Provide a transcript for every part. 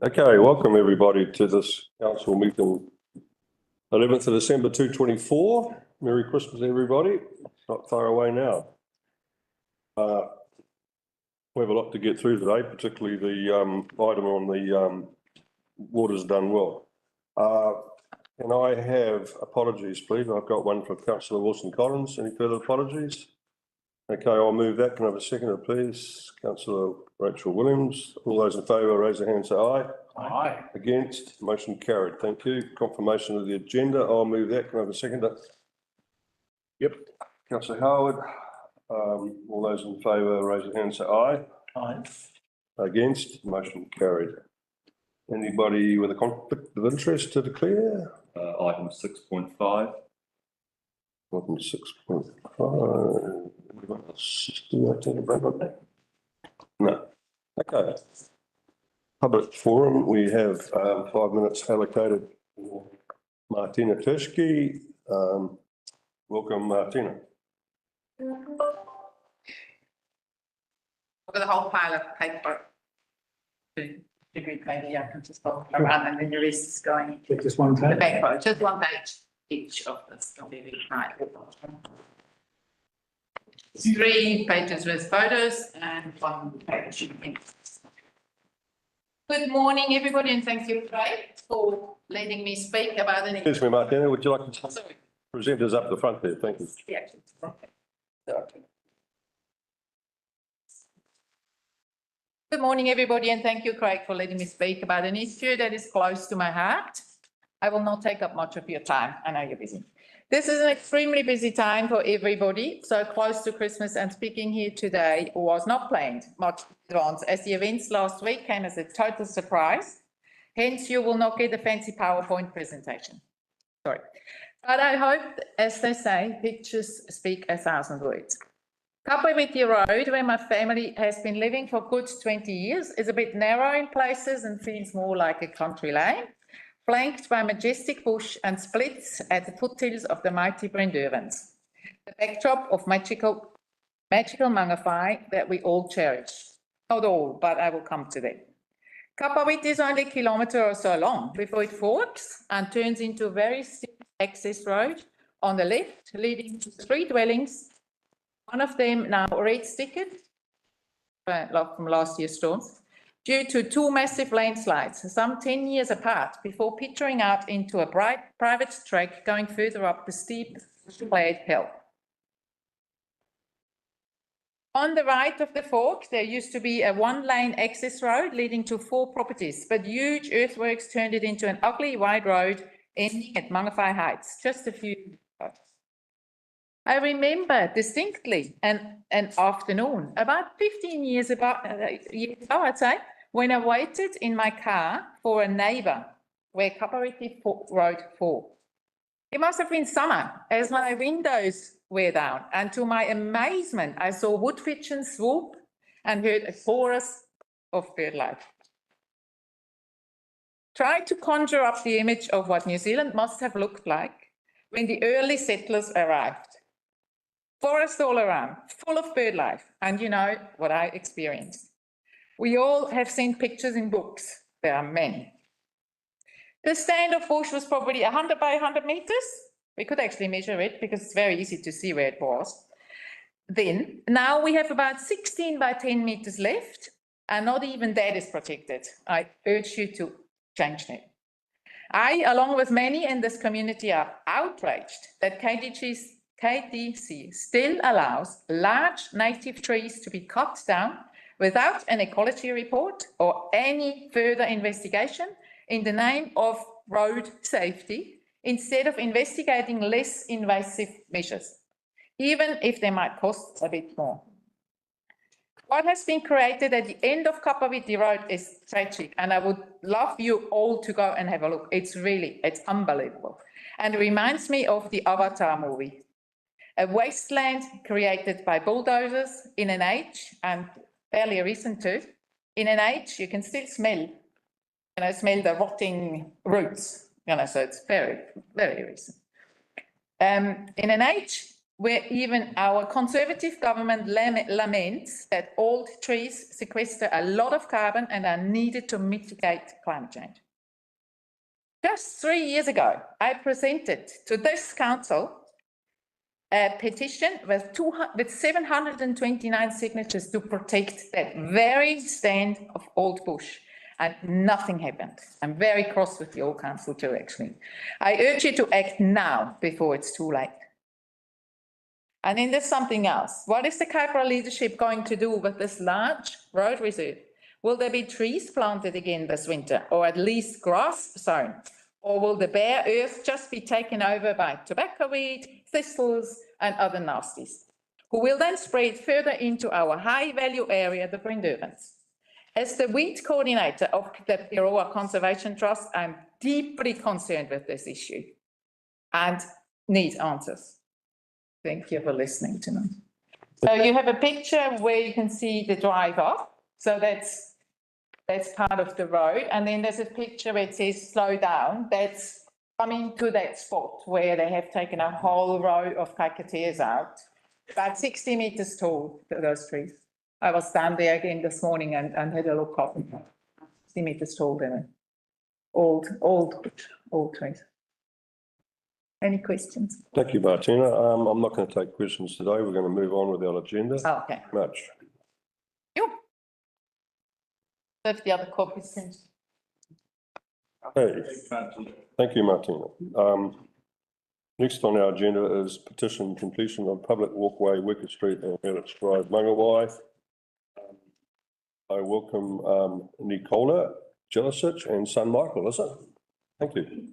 Okay, welcome everybody to this council meeting, 11th of December 2024. Merry Christmas, everybody. Not far away now. We have a lot to get through today, particularly the item on the water's done well. Can I have apologies, please? I've got one from Councillor Wilson Collins. Any further apologies? Okay, I'll move that. Can I have a seconder, please? Councillor Rachel Williams. All those in favour, raise their hands, say aye. Aye. Against, motion carried. Thank you. Confirmation of the agenda. I'll move that. Can I have a seconder? Yep. Councillor Howard. All those in favour, raise your hand, say aye. Aye. Against, motion carried. Anybody with a conflict of interest to declare? Item 6.5. Item 6.5. Anyone else do I take a break on that? No. Okay. Public forum. We have 5 minutes allocated for Martina Tursky. Welcome, Martina. I've got a whole pile of paper to read, maybe I can just follow around and then the rest is going Just one to the page. back, just one page each of this. Right. 3 pages with photos and 1 page. Good morning, everybody, and thank you, Craig, for letting me speak about the. Excuse me, Martina, would you like to Sorry. present us up the front there? Thank you. Yeah. Sorry. Good morning, everybody, and thank you, Craig, for letting me speak about an issue that is close to my heart. I will not take up much of your time. I know you're busy. This is an extremely busy time for everybody, so close to Christmas, and speaking here today was not planned much in advance, as the events last week came as a total surprise. Hence, you will not get a fancy PowerPoint presentation. Sorry. But I hope, as they say, pictures speak 1,000 words. Kapawiti Rd, where my family has been living for good 20 years, is a bit narrow in places and feels more like a country lane, flanked by majestic bush and splits at the foothills of the mighty Brendurans, the backdrop of magical Mangawhai that we all cherish. Not all, but I will come to that. Kapawiti is only a kilometre or so long before it forks and turns into a very steep access road on the left, leading to 3 dwellings. One of them now red stickered from last year's storms, due to 2 massive landslides, some 10 years apart, before petering out into a bright private track going further up the steep flared hill. On the right of the fork, there used to be a 1-lane access road leading to 4 properties, but huge earthworks turned it into an ugly wide road ending at Mangawhai Heights, just a few. I remember distinctly an afternoon, about 15 years ago, I'd say, when I waited in my car for a neighbour where Kapawiti Road forked. It must have been summer, as my windows were down, and to my amazement, I saw wood pigeons swoop and heard a chorus of bird life. Try to conjure up the image of what New Zealand must have looked like when the early settlers arrived. Forest all around, full of bird life, and you know what I experienced. We all have seen pictures in books. There are many. The stand of bush was probably 100 by 100 meters. We could actually measure it because it's very easy to see where it was. Then, now we have about 16 by 10 meters left, and not even that is protected. I urge you to change that. I, along with many in this community, are outraged that KDC still allows large native trees to be cut down without an ecology report or any further investigation in the name of road safety, instead of investigating less invasive measures, even if they might cost a bit more. What has been created at the end of Kapawiti Road is tragic, and I would love you all to go and have a look. It's unbelievable. And it reminds me of the Avatar movie. A wasteland created by bulldozers in an age, and fairly recent too, in an age you can still smell the rotting roots, so it's very, very recent. In an age where even our conservative government laments that old trees sequester a lot of carbon and are needed to mitigate climate change. Just 3 years ago, I presented to this council a petition with 729 signatures to protect that very stand of old bush, and nothing happened. I'm very cross with your council too, actually. I urge you to act now before it's too late. And then there's something else. What is the Kapawiti leadership going to do with this large road reserve? Will there be trees planted again this winter, or at least grass sown? Or will the bare earth just be taken over by tobacco weed, thistles, and other nasties, who will then spread further into our high-value area, the Brindurans? As the weed coordinator of the Piroa Conservation Trust, I'm deeply concerned with this issue and need answers. Thank you for listening to me. So you have a picture where you can see the drive off. So that's part of the road. And then there's a picture where it says slow down. That's coming to that spot where they have taken a whole row of Kahikateas out, about 60 meters tall, those trees. I was down there again this morning and had a look at them. 60 meters tall, they're old trees. Any questions? Thank you, Martina. I'm not going to take questions today. We're going to move on with our agenda. Okay. Much. You. If the other questions. Hey, thank you, Martina. Next on our agenda is petition completion of public walkway, Weka Street and Urlich Drive, Mangawhai. I welcome Nicola Jelicic and son Michael, is it? Thank you.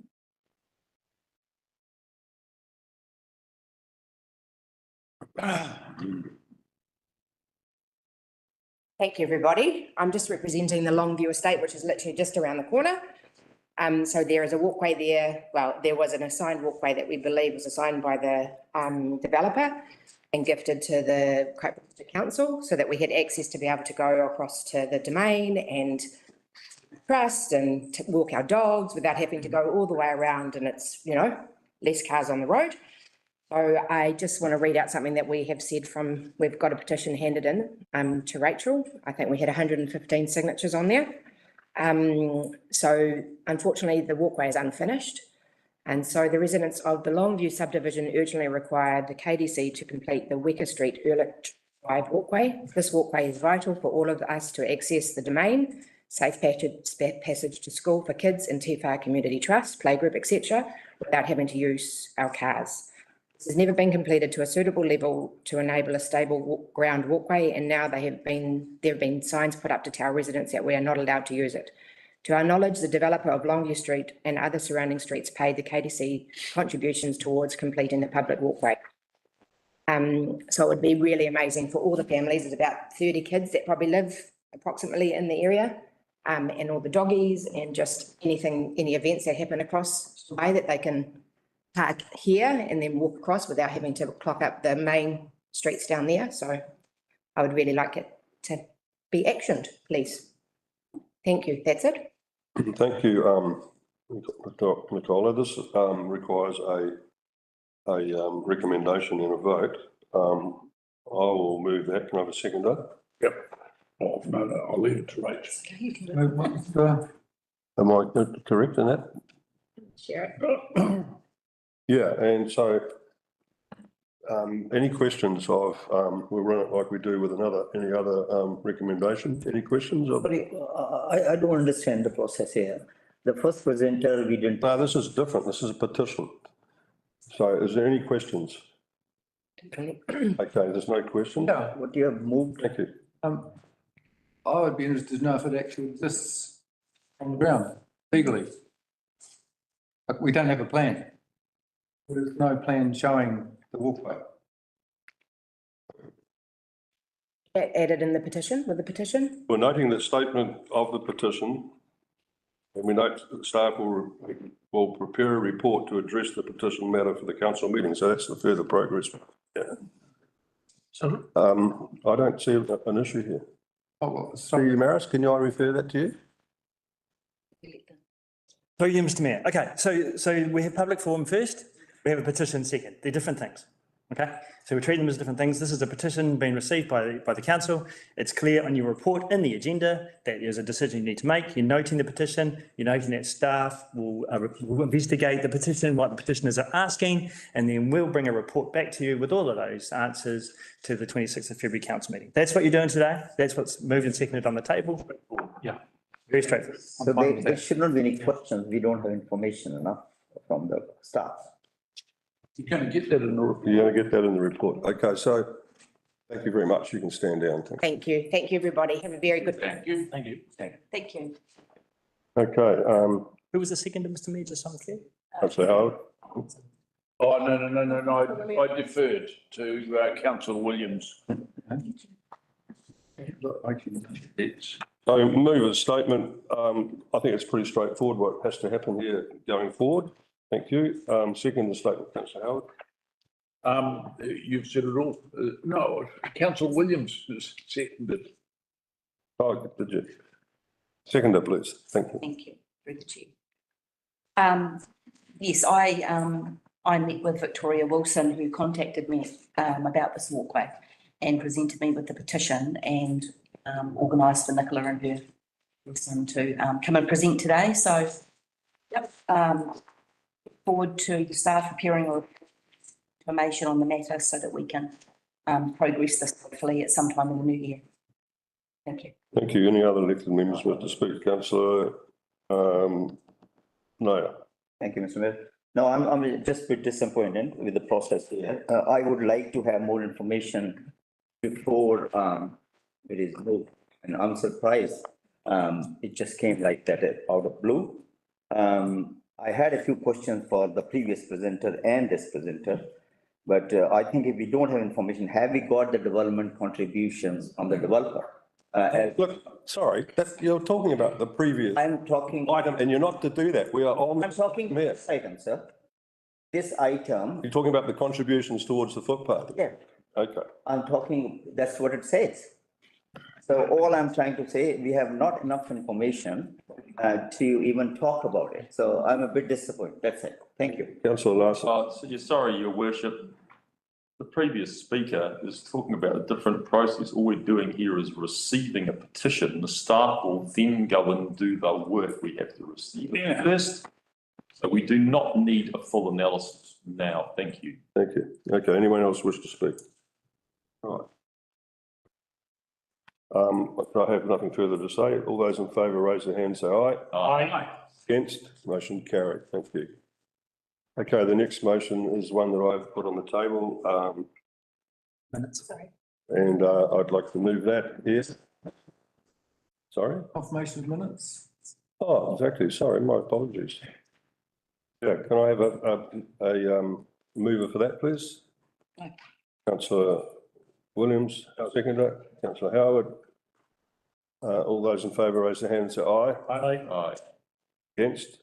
Thank you, everybody. I'm just representing the Longview estate, which is literally just around the corner. So there is a walkway there. Well, there was an assigned walkway that we believe was assigned by the developer and gifted to the Kapawiti Council so that we had access to be able to go across to the domain and trust and to walk our dogs without having to go all the way around, and it's, you know, less cars on the road. So I just want to read out something that we have said from, we've got a petition handed in to Rachel. I think we had 115 signatures on there. So unfortunately, the walkway is unfinished. And so the residents of the Longview subdivision urgently required the KDC to complete the Weka Street Urlich Drive walkway. This walkway is vital for all of us to access the domain, safe passage to school for kids in Tifā Community Trust, playgroup, etc., without having to use our cars. This has never been completed to a suitable level to enable a stable ground walkway, and now there have been signs put up to tell residents that we are not allowed to use it. To our knowledge, the developer of Longview Street and other surrounding streets paid the KDC contributions towards completing the public walkway. So it would be really amazing for all the families. There's about 30 kids that probably live approximately in the area, and all the doggies and just any events that happen across the way that they can park here and then walk across without having to clock up the main streets down there. So I would really like it to be actioned, please. Thank you. That's it. Thank you, Nicola. This requires a recommendation and a vote. I will move that. Can I have a seconder? Yep. Oh, no, I'll leave it to Rachel. Am I correct in that? Share it. Yeah, and so any questions of, we'll run it like we do with any other recommendation. Any questions? Sorry, I don't understand the process here. The first presenter, we didn't. No, this is different. This is a petition. So is there any questions? Okay, there's no questions. Yeah. What you have moved. Thank you. I would be interested to know if it actually exists on the ground legally. Like, we don't have a plan. There's no plan showing the walkway. Added in the petition, with the petition? We're noting the statement of the petition, and we note that staff will prepare a report to address the petition matter for the council meeting. So that's the further progress. Yeah. So, I don't see an issue here. oh, well, So you, Maris, can I refer that to you? Through you, Mr. Mayor. Okay, so we have public forum first, we have a petition second. They're different things. Okay, so we treat them as different things. This is a petition being received by the council. It's clear on your report in the agenda that there's a decision you need to make. You're noting the petition, you're noting that staff will investigate the petition, what the petitioners are asking, and then we'll bring a report back to you with all of those answers to the 26th of February council meeting. That's what you're doing today. That's what's moved and seconded on the table. Yeah. Very straightforward. So there should not be any questions. We don't have information enough from the staff. You're going to get that in the report. You're going to get that in the report. Okay, so thank you very much. You can stand down. Thank you. Thank you, everybody. Have a very good. Thank you. Thank you. Thank you. Okay, Who was the second, Mr. Mayor, just so I'm clear? Councillor Howard. Oh, no, I deferred to councillor Williams. It's, So mover's statement, I think it's pretty straightforward what has to happen here going forward. Thank you. Second the statement, councillor Howard. you've said it all. No, councillor Williams has seconded. Oh, did you? Seconder, please. Thank you. Thank you, through the chair. Yes, I met with Victoria Wilson, who contacted me about this walkway and presented me with the petition and organised for Nicola and her person to come and present today. So, yep, forward to the staff preparing information on the matter so that we can progress this hopefully at some time in the new year. Thank you. Thank you. Any other elected members wish to speak? Councillor no. Thank you, Mr. Mayor. No, I'm just a bit disappointed with the process here. I would like to have more information before it is moved. And I'm surprised it just came like that out of blue. I had a few questions for the previous presenter and this presenter, but I think if we don't have information, have we got the development contributions from the developer? Look, sorry, you're talking about the previous I'm talking. item and you're not to do that. We are on. I'm talking Mayor. this item, sir. This item, You're talking about the contributions towards the footpath. yeah, Okay. I'm talking, that's what it says. So all I'm trying to say, we have not enough information to even talk about it. So I'm a bit disappointed. That's it. Thank you. Councillor Larson. So you're sorry, your worship. The previous speaker is talking about a different process. All we're doing here is receiving a petition. The staff will then go and do the work. We have to receive it first. So we do not need a full analysis now. Thank you. Thank you. Okay, anyone else wish to speak? All right. I have nothing further to say. All those in favour, raise their hand, say aye. Aye. Against, motion carried. Thank you. Okay, the next motion is one that I've put on the table, Minutes. and I'd like to move that. Yes. Sorry? Confirmation of minutes. Oh, exactly. Sorry, my apologies. Yeah, can I have a mover for that, please? Okay. Councillor Williams, seconder. Councillor Howard. All those in favour, raise their hand and say aye. Aye. Aye. Against?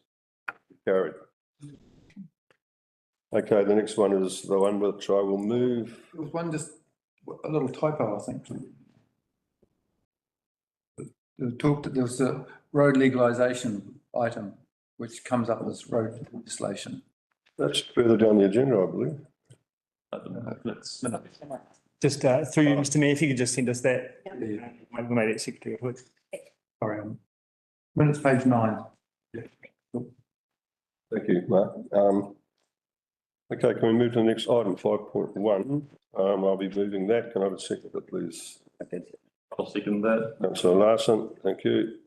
Carried. Okay, the next one is the one which I will move. There was one just, a little typo, I think. There was a road legalisation item, which comes up as road legislation. That's further down the agenda, I believe. Let's. Just through you, Mr. Mayor, if you could just send us that. Yeah. We made it secretary would. Sorry, minutes page 9. Thank you, Mark. Okay, can we move to the next item, 5.1? I'll be moving that. Can I have a second, please? I'll second that. Councillor Larson, thank you.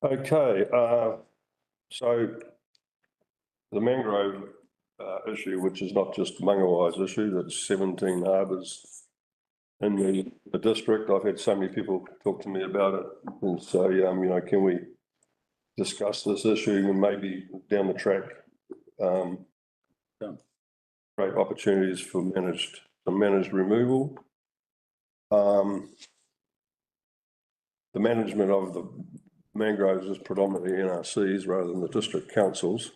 Okay, so the mangrove issue, which is not just Mangawhai's issue, that's 17 harbours in the district. I've had so many people talk to me about it and say, you know, can we discuss this issue and maybe down the track, great opportunities for managed removal. The management of the mangroves is predominantly NRCs rather than the district councils.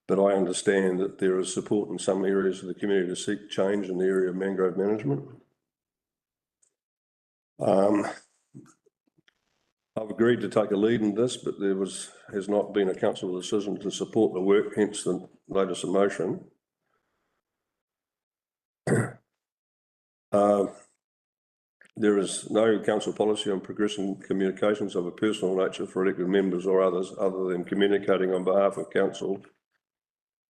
But I understand that there is support in some areas of the community to seek change in the area of mangrove management. I've agreed to take a lead in this, but there has not been a council decision to support the work, hence the notice of motion. There is no council policy on progressing communications of a personal nature for elected members or others, other than communicating on behalf of council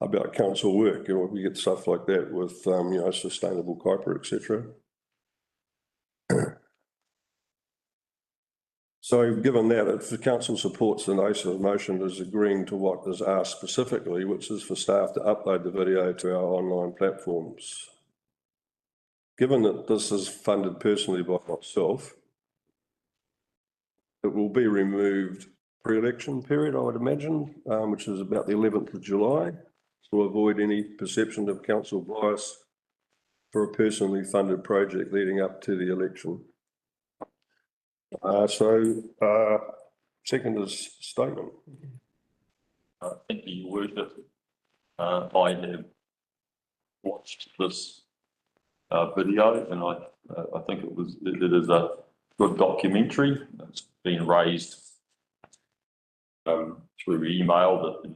about council work. You know, we get stuff like that with, you know, sustainable Kuiper, etc. So given that, if the council supports the notice of motion as agreeing to what is asked specifically, which is for staff to upload the video to our online platforms. Given that this is funded personally by myself, it will be removed pre-election period, I would imagine, which is about the 11th of July, to avoid any perception of council bias for a personally funded project leading up to the election. Second is statement. Thank you, Your Worship. I have watched this video, and I think it is a good documentary. It's been raised through email that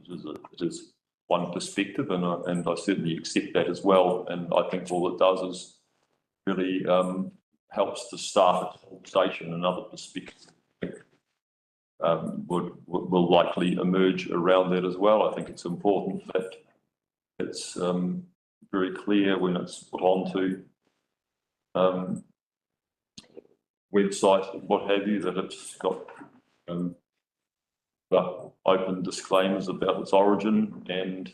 it is one perspective, and I certainly accept that as well. And I think all it does is really helps to start a conversation. Another perspective will likely emerge around that as well. I think it's important that it's very clear when it's put onto websites and what have you, that it's got the open disclaimers about its origin, and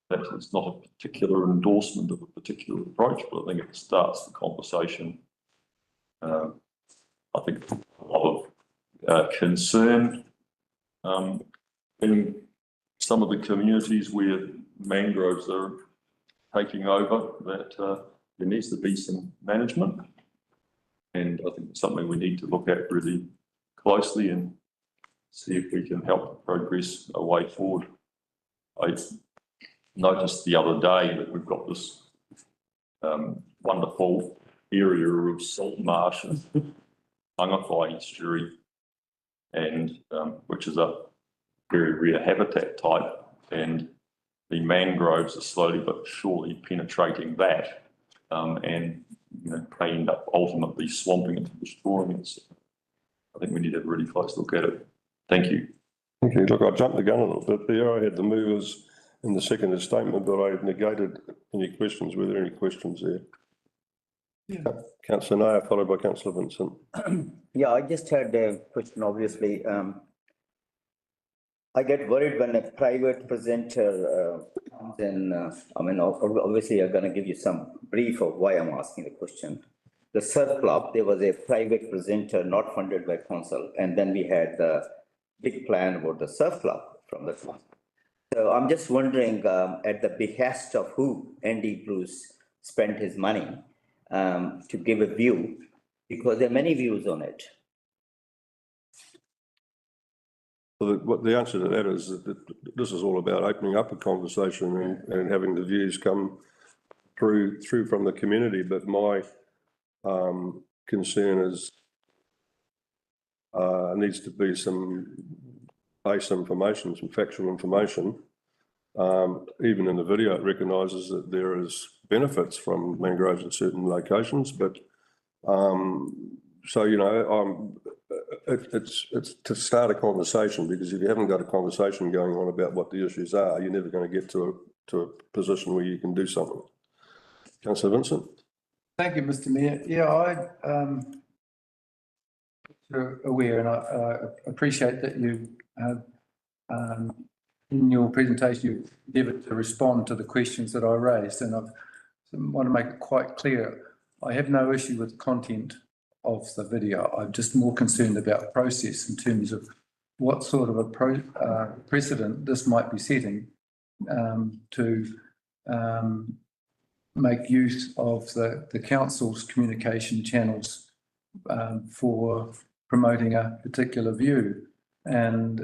that it's not a particular endorsement of a particular approach, but I think it starts the conversation. I think a lot of concern in some of the communities where mangroves are taking over, that there needs to be some management, and I think it's something we need to look at really closely and see if we can help progress a way forward. I noticed the other day that we've got this wonderful area of salt marshes, Mangawhai estuary, and which is a very rare habitat type, and the mangroves are slowly but surely penetrating that, and you know, they end up ultimately swamping it and destroying it. So I think we need to have a really close look at it. Thank you. Thank you. Look, I jumped the gun a little bit there. I had the movers in the second statement, but I negated any questions. Were there any questions there? Yeah. Councillor Nair, followed by Councillor Vincent. Yeah, I just had a question, obviously. I get worried when a private presenter comes in. I mean, obviously, I'm going to give you some brief of why I'm asking the question. The surf club, there was a private presenter not funded by council, and then we had the big plan about the surf club from the council. So I'm just wondering, at the behest of who Andy Bruce spent his money to give a view, because there are many views on it. Well, what the answer to that is that this is all about opening up a conversation and having the views come through from the community. But my concern is needs to be some base information, some factual information. Even in the video, it recognises that there is benefits from mangroves at certain locations, but so, you know, it's to start a conversation, because if you haven't got a conversation going on about what the issues are, you're never going to get to a position where you can do something. Councillor Vincent. Thank you, Mr. Mayor. Yeah, you're aware, and I appreciate that you in your presentation you endeavoured to respond to the questions that I raised, and I want to make it quite clear. I have no issue with the content of the video. I'm just more concerned about process in terms of what sort of a precedent this might be setting to make use of the council's communication channels for promoting a particular view. And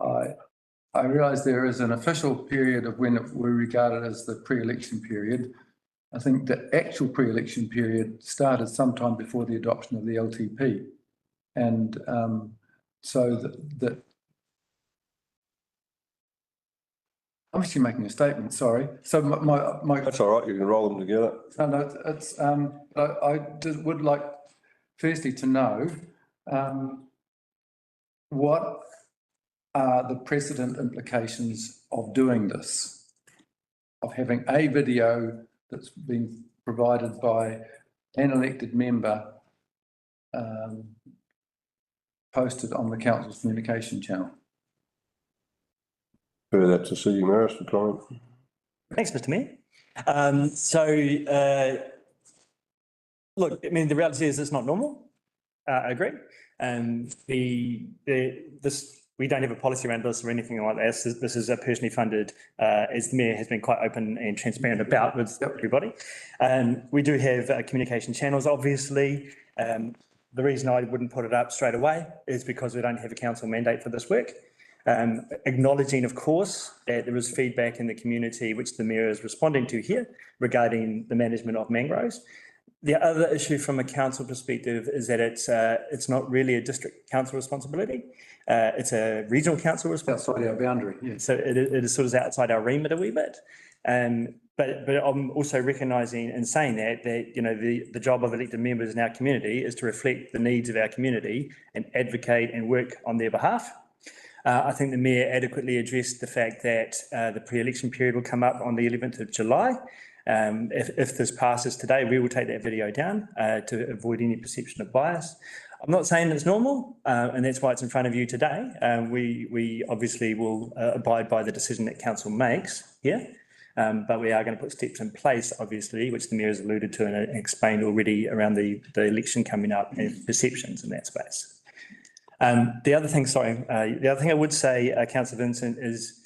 I realise there is an official period of when we regard it as the pre-election period. I think the actual pre-election period started sometime before the adoption of the LTP. And so that I'm actually making a statement, sorry. So my That's all right, you can roll them together. no, it's, would like firstly to know, what are the precedent implications of doing this? Of having a video that's been provided by an elected member, posted on the council's communication channel? Further that to see Maris for comment. Thanks, Mr. Mayor. Look, I mean, the reality is it's not normal. I agree. We don't have a policy around this or anything like this. This is a personally funded, as the Mayor has been quite open and transparent about with everybody. We do have communication channels, obviously. The reason I wouldn't put it up straight away is because we don't have a council mandate for this work. Acknowledging, of course, that there is feedback in the community which the Mayor is responding to here regarding the management of mangroves. The other issue from a council perspective is that it's not really a district council responsibility. It's a regional council responsibility. Outside our boundary, yes. So it is sort of outside our remit a wee bit. But I'm also recognising and saying that you know, the job of elected members in our community is to reflect the needs of our community and advocate and work on their behalf. I think the Mayor adequately addressed the fact that the pre-election period will come up on the 11th of July. If this passes today, we will take that video down to avoid any perception of bias. I'm not saying it's normal, and that's why it's in front of you today. We obviously will abide by the decision that council makes here, but we are going to put steps in place, obviously, which the Mayor has alluded to and explained already around the election coming up and perceptions in that space. The other thing I would say, Councillor Vincent, is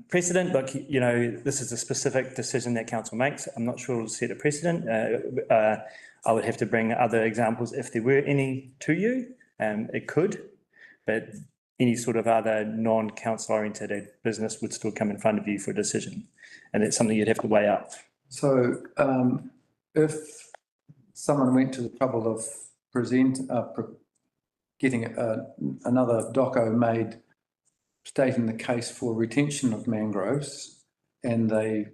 precedent. Look, you know, this is a specific decision that council makes. I'm not sure it'll set a precedent. I would have to bring other examples if there were any to you. It could, but any sort of other non-council oriented business would still come in front of you for a decision. And it's something you'd have to weigh up. So if someone went to the trouble of getting another doco made stating the case for retention of mangroves, and they,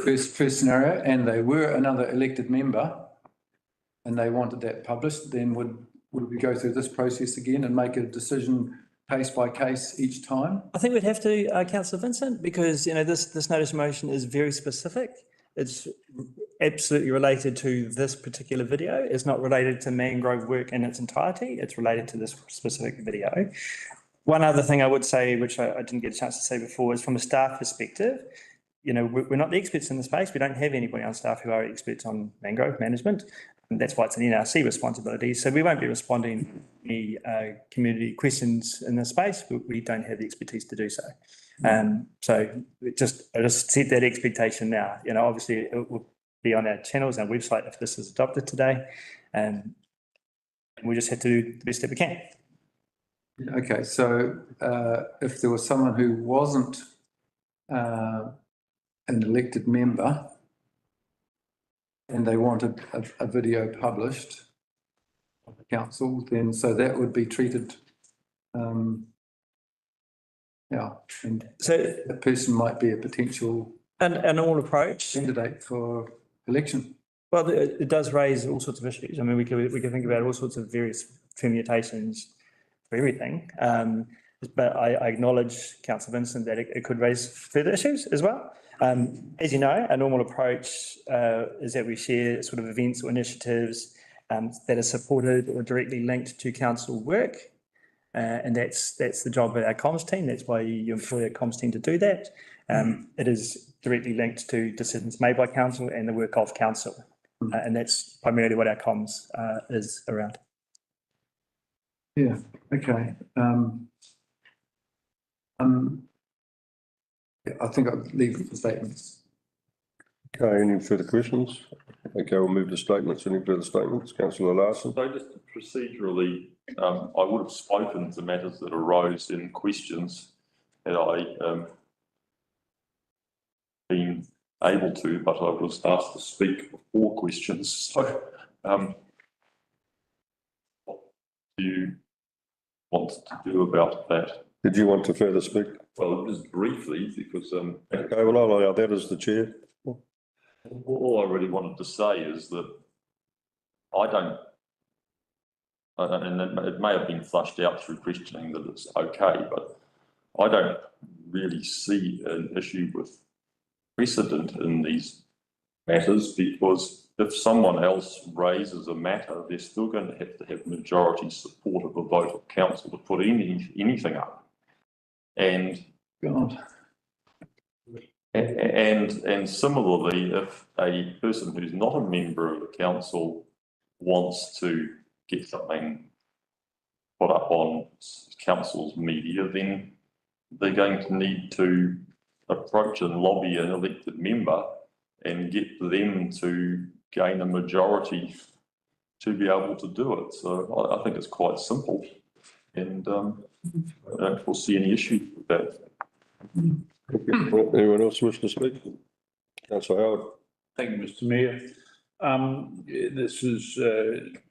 first scenario, and they were another elected member and they wanted that published, then would we go through this process again and make a decision case by case each time? I think we'd have to, Councillor Vincent, because, you know, this notice of motion is very specific. It's absolutely related to this particular video. It's not related to mangrove work in its entirety. It's related to this specific video. One other thing I would say, which I didn't get a chance to say before, is from a staff perspective, you know, we're not the experts in the space. We don't have anybody on staff who are experts on mangrove management. And that's why it's an NRC responsibility. So we won't be responding to any community questions in this space. We don't have the expertise to do so. So I just set that expectation now. You know, obviously it will be on our channels and website if this is adopted today. And we just have to do the best that we can. Okay, so if there was someone who wasn't an elected member and they wanted a video published by the council, then so that would be treated, and so that person might be a potential an all approach candidate for election. Well, it does raise all sorts of issues. I mean, we can think about all sorts of various permutations for everything. But I acknowledge, Councillor Vincent, that it could raise further issues as well. As you know, a normal approach is that we share sort of events or initiatives that are supported or directly linked to council work. And that's the job of our comms team. That's why you employ a comms team to do that. It is directly linked to decisions made by council and the work of council. And that's primarily what our comms is around. Yeah, okay. I think I'll leave it for statements. Okay, any further questions? Okay, we'll move to statements. Any further statements? Councillor Larson. So just procedurally, I would have spoken to matters that arose in questions had I been able to, but I was asked to speak before questions. So what do you want to do about that? Did you want to further speak? Well, just briefly, because Okay, well, I'll allow that as the chair. all I really wanted to say is that I don't, and it may have been flushed out through questioning that it's okay, but I don't really see an issue with precedent in these matters, because if someone else raises a matter, they're still going to have majority support of a vote of council to put anything up. And and similarly, if a person who's not a member of the council wants to get something put up on council's media, then they're going to need to approach and lobby an elected member and get them to gain a majority to be able to do it. So I think it's quite simple, and I don't foresee any issue with that. Anyone else wish to speak? Councillor Howard. Thank you, Mr Mayor. This is,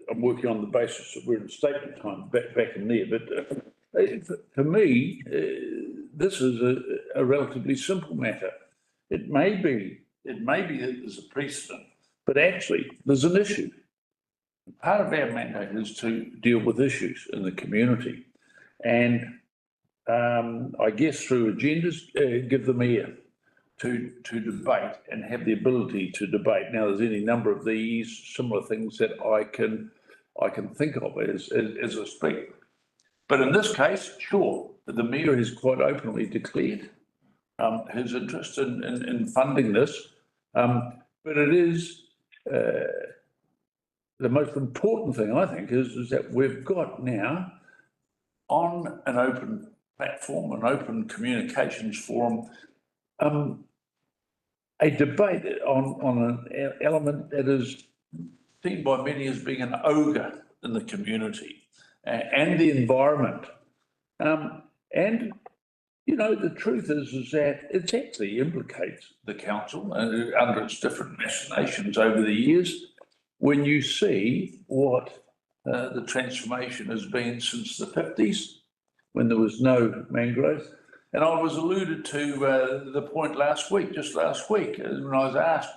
I'm working on the basis that we're in statement time back in there, but for me, this is a relatively simple matter. It may be that there's a precedent, but actually there's an issue. Part of our mandate is to deal with issues in the community, and I guess through agendas, give them ear to debate and have the ability to debate. Now, there's any number of these similar things that I can think of as I speak. But in this case, sure, the Mayor has quite openly declared his interest in funding this. But it is the most important thing, I think, is that we've got now on an open platform, an open communications forum, a debate on an element that is seen by many as being an ogre in the community and the environment. And, you know, the truth is that it actually implicates the council under its different machinations over the years. When you see what the transformation has been since the 50s, when there was no mangroves. And I was alluded to the point just last week, when I was asked,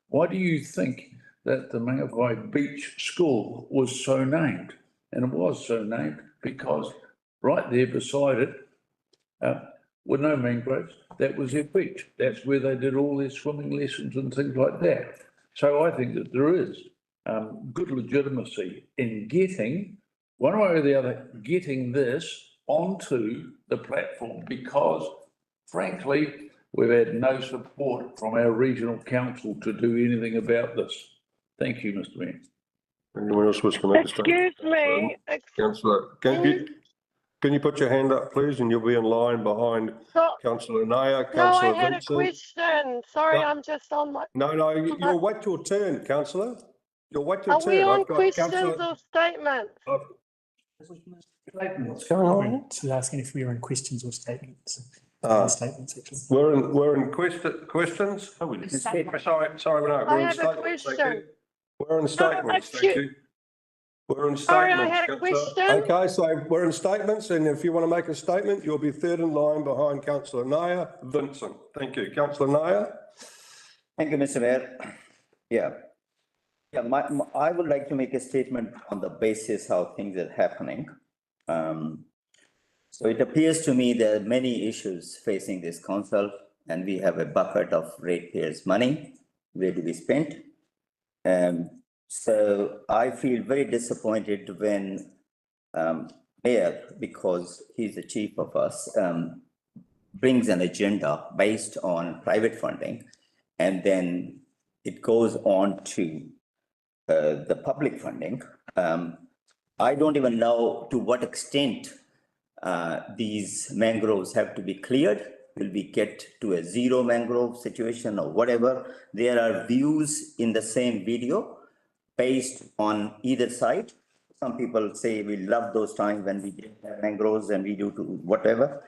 why do you think that the Mangawhai Beach School was so named? And it was so named because right there beside it were no mangroves. That was their beach. That's where they did all their swimming lessons and things like that. So I think that there is good legitimacy in getting, one way or the other, getting this onto the platform, because frankly, we've had no support from our regional council to do anything about this. Thank you, Mr Mayor. Anyone else wish to make a statement? Excuse me. Councillor, can you put your hand up, please, and you'll be in line behind Councillor Naya, No, I Councillor had a Vincent. question. Sorry, No. I'm just on my. No, you'll wait your turn, Councillor. You'll wait your Are turn. we on I've got questions Councillor. or statements? What's going on? She's asking if we were in questions or statements. Statements, actually. We're in questions. Oh, we did. Sorry, no, I we're in have a statements. Thank question. you. We're in statements. Thank excuse- you. We're in statements. Sorry, I had a Councillor. question. Okay, so we're in statements, and if you want to make a statement, you'll be third in line behind Councillor Naya Vincent. Thank you. Councillor Naya. Thank you, Mr Mayor. Yeah, I would like to make a statement on the basis how things are happening. So it appears to me there are many issues facing this council, and we have a bucket of ratepayers' money. Where do we spend? So I feel very disappointed when Mayor, because he's the chief of us, brings an agenda based on private funding, and then it goes on to the public funding. I don't even know to what extent these mangroves have to be cleared. Will we get to a zero mangrove situation or whatever? There are views in the same video based on either side. Some people say we love those times when we did have mangroves and we do to whatever.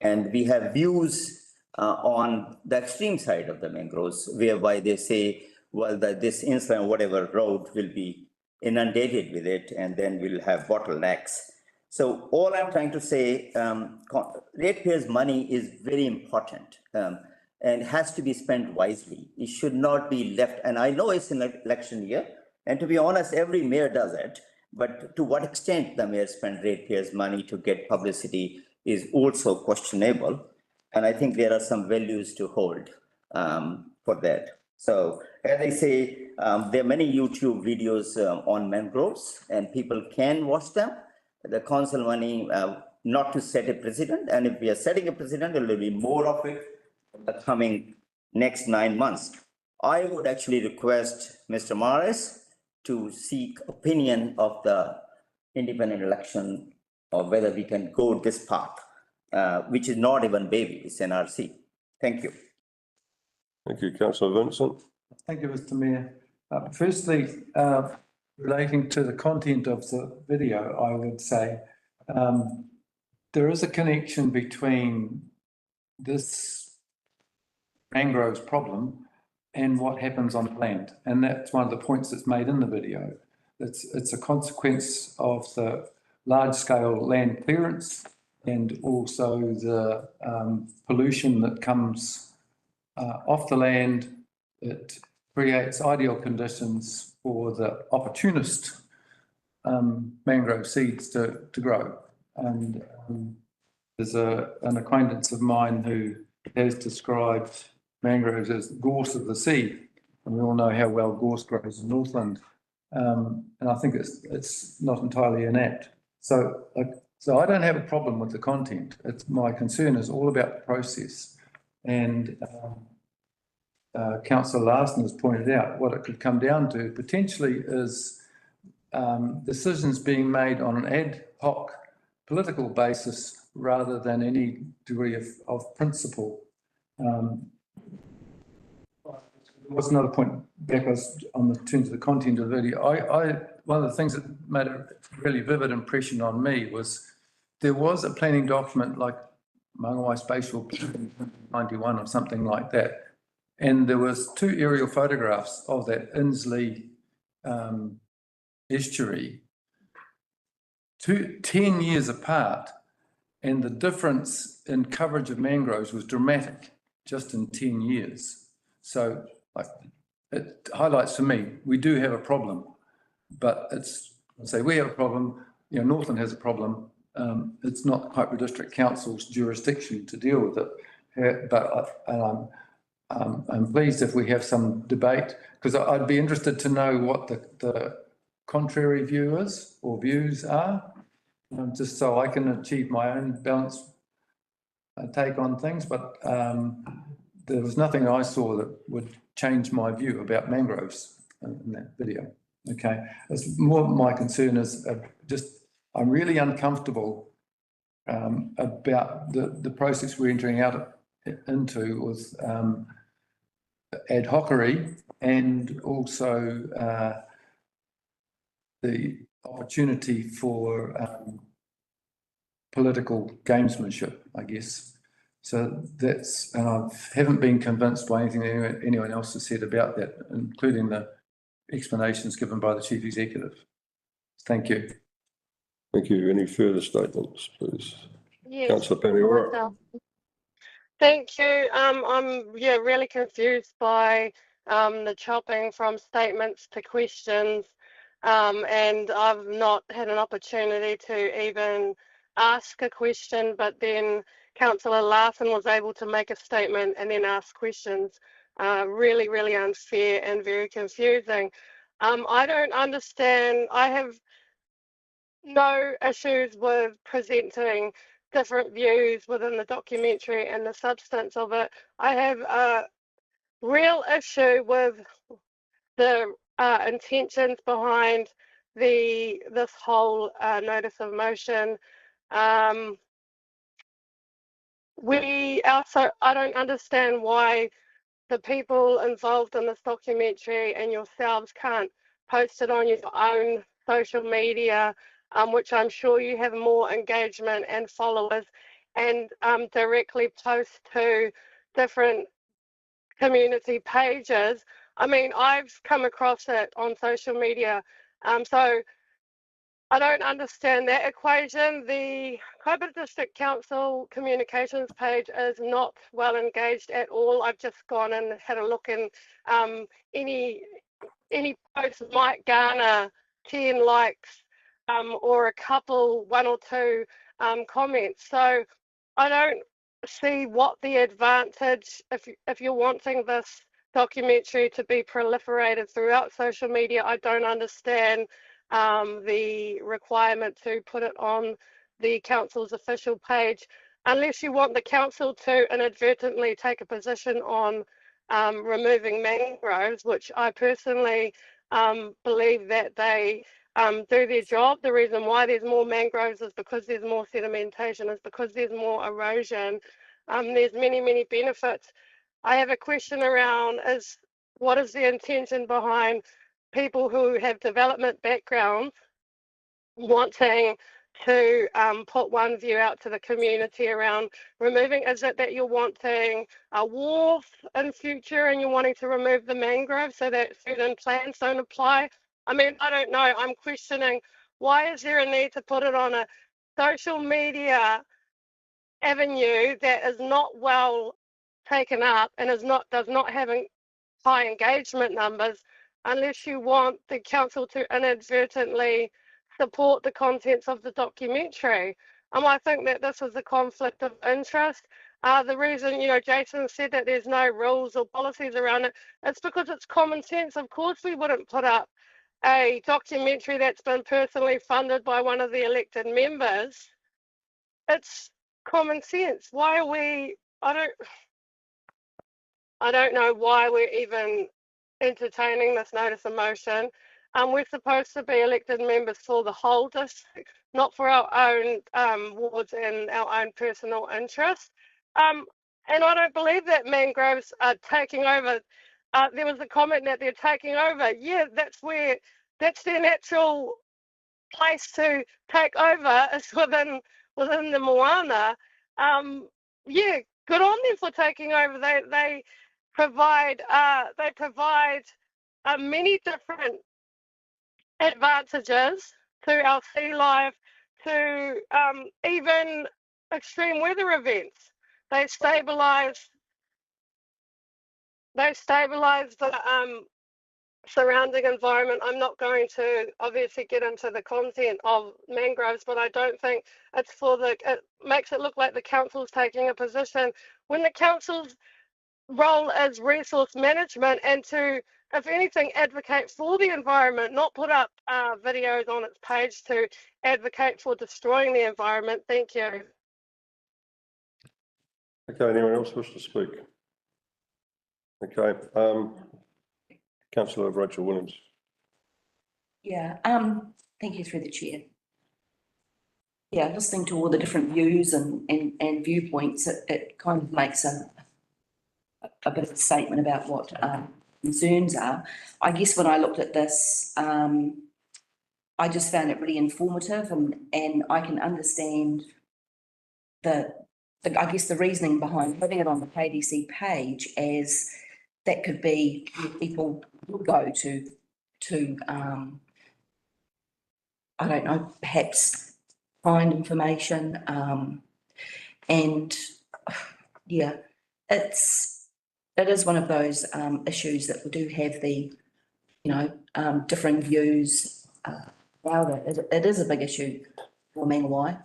And we have views on the extreme side of the mangroves, whereby they say, well, this inland whatever road will be inundated with it, and then we'll have bottlenecks. So all I'm trying to say, ratepayers' money is very important and has to be spent wisely. It should not be left. And I know it's an election year, and to be honest, every mayor does it. But to what extent the mayor spent ratepayers' money to get publicity is also questionable. And I think there are some values to hold for that. So as I say, there are many YouTube videos on mangroves, and people can watch them. The council money not to set a precedent, and if we are setting a precedent, there will be more of it in the coming next 9 months. I would actually request Mr. Morris to seek opinion of the independent election of whether we can go this path, which is not even baby, it's NRC. Thank you. Thank you, councillor Vincent. Thank you, Mr. Mayor. Firstly, relating to the content of the video, I would say there is a connection between this mangroves problem and what happens on land. And that's one of the points that's made in the video. It's a consequence of the large-scale land clearance and also the pollution that comes off the land. It creates ideal conditions for the opportunist mangrove seeds to grow. And there's an acquaintance of mine who has described mangroves as gorse of the sea. And we all know how well gorse grows in Northland. And I think it's not entirely inept. So I don't have a problem with the content. My concern is all about the process. And Councillor Larson has pointed out what it could come down to potentially is decisions being made on an ad hoc political basis rather than any degree of principle. What's another point back on the terms of the content of the video? One of the things that made a really vivid impression on me was there was a planning document like Mangawhai Spatial 91 or something like that. And there was 2 aerial photographs of that Insley estuary, 10 years apart, and the difference in coverage of mangroves was dramatic just in 10 years. So it highlights to me, we do have a problem, but we have a problem, Northland has a problem. It's not Piper District Council's jurisdiction to deal with it, but I'm pleased if we have some debate, because I'd be interested to know what the contrary view is or views are, just so I can achieve my own balanced take on things. But there was nothing I saw that would change my view about mangroves in that video. Okay, it's more my concern is I'm really uncomfortable about the process we're entering into with ad hocery and also the opportunity for political gamesmanship, I guess. So and I haven't been convinced by anything anyone else has said about that, including the explanations given by the Chief Executive. Thank you. Thank you. Any further statements, please? Yes. Councillor Paniora. Thank you. I'm really confused by the chopping from statements to questions, and I've not had an opportunity to even ask a question, but then Councillor Larson was able to make a statement and then ask questions. Really, really unfair and very confusing. I don't understand. I have no issues with presenting different views within the documentary and the substance of it. I have a real issue with the intentions behind this whole notice of motion. I don't understand why the people involved in this documentary and yourselves can't post it on your own social media, which I'm sure you have more engagement and followers, and directly post to different community pages. I mean, I've come across it on social media. So I don't understand that equation. The Kapawiti District Council communications page is not well engaged at all. I've just gone and had a look, and any post might garner 10 likes or a couple, one or two comments. So I don't see what the advantage, if you're wanting this documentary to be proliferated throughout social media, I don't understand the requirement to put it on the council's official page, unless you want the council to inadvertently take a position on removing mangroves, which I personally believe that they do their job. The reason why there's more mangroves is because there's more sedimentation, is because there's more erosion. There's many benefits. I have a question around what is the intention behind people who have development backgrounds wanting to put one view out to the community around removing? Is it that you're wanting a wharf in future and you're wanting to remove the mangrove so that certain plans don't apply? I mean, I don't know. I'm questioning, why is there a need to put it on a social media avenue that is not well taken up and does not have high engagement numbers, unless you want the council to inadvertently support the contents of the documentary? I think that this is a conflict of interest. The reason, Jason said that there's no rules or policies around it, it's because it's common sense. Of course we wouldn't put up a documentary that's been personally funded by one of the elected members. It's common sense. Why are we, I don't know why we're even entertaining this notice of motion. We're supposed to be elected members for the whole district, not for our own wards and our own personal interests. And I don't believe that mangroves are taking over. There was a comment that they're taking over. Yeah, that's their natural place to take over, is within the moana. Yeah, good on them for taking over. They provide many different advantages to our sea life, to even extreme weather events. They stabilize the surrounding environment. I'm not going to obviously get into the content of mangroves, but I don't think it's it makes it look like the council's taking a position when the council's role is resource management and to, if anything, advocate for the environment, not put up videos on its page to advocate for destroying the environment. Thank you. Okay, anyone else wish to speak? Okay, Councillor Rachel Williams. Yeah, thank you through the chair. Yeah, listening to all the different views and viewpoints, it kind of makes a bit of a statement about what concerns are. I guess when I looked at this, I just found it really informative, and I can understand I guess the reasoning behind putting it on the KDC page, as that could be where people would go to I don't know, perhaps find information, and yeah, it is one of those issues that we do have the differing views about it. It is a big issue for Mangawhai.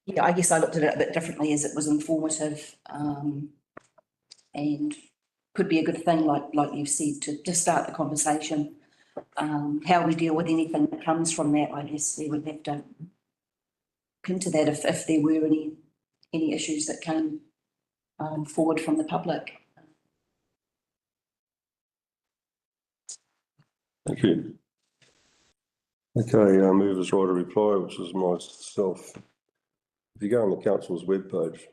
Yeah, I guess I looked at it a bit differently, as it was informative, and could be a good thing, like you've said, to start the conversation. How we deal with anything that comes from that, I guess we would have to look into that if there were any issues that came forward from the public. Thank you. Okay, movers right to reply, which is myself. If you go on the council's webpage,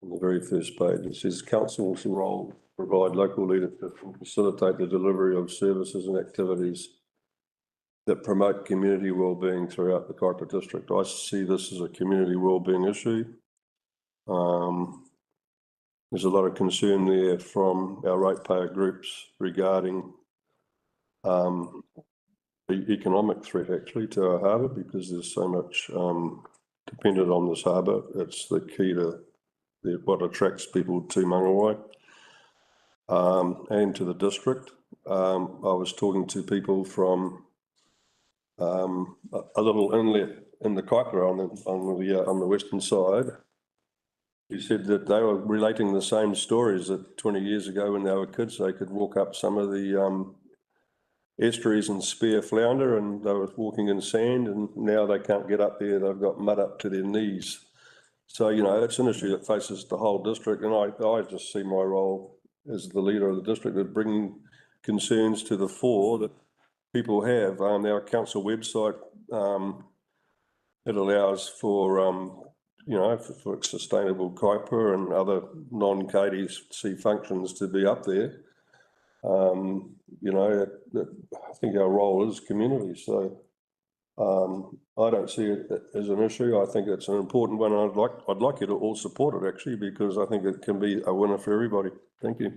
on the very first page, it says council's role, provide local leadership and facilitate the delivery of services and activities that promote community wellbeing throughout the Kapawiti district. I see this as a community wellbeing issue. There's a lot of concern there from our ratepayer groups regarding the economic threat actually to our harbour, because there's so much dependent on this harbour. It's the key to what attracts people to Mangawhai and to the district. I was talking to people from a little inlet in the Kahikatea on the western side. He said that they were relating the same stories that 20 years ago when they were kids, they could walk up some of the estuaries and spear flounder, and they were walking in sand, and now they can't get up there. They've got mud up to their knees. So, you know, it's an issue that faces the whole district, and I just see my role as the leader of the district of bringing concerns to the fore that people have. Our council website, it allows for, you know, for sustainable kaipa and other non-KDC functions to be up there. You know, I think our role is community, so I don't see it as an issue. I think it's an important one. I'd like you to all support it actually, because I think it can be a winner for everybody. Thank you.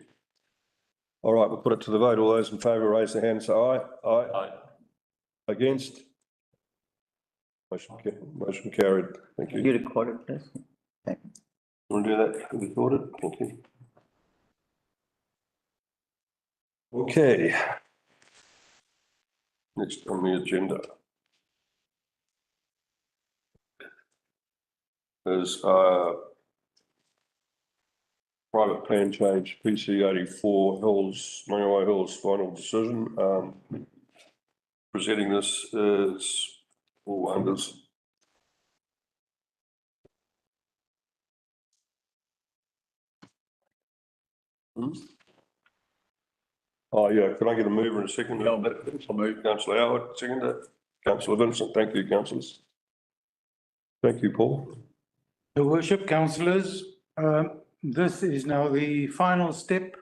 All right, we'll put it to the vote. All those in favour, raise their hand. Say aye. Aye. Aye. Against? Motion carried. Thank you. You record it, please. Want to do that? Record it? Thank you. Okay. Next on the agenda is private plan change PC 84 Hills, Mangawhai Hills final decision. Presenting this is all wonders. Oh, yeah, can I get a mover and a second? Yeah, I'll move. Councillor Howard, second. Councillor Vincent, thank you, councillors. Thank you, Paul. Your Worship, councillors, this is now the final step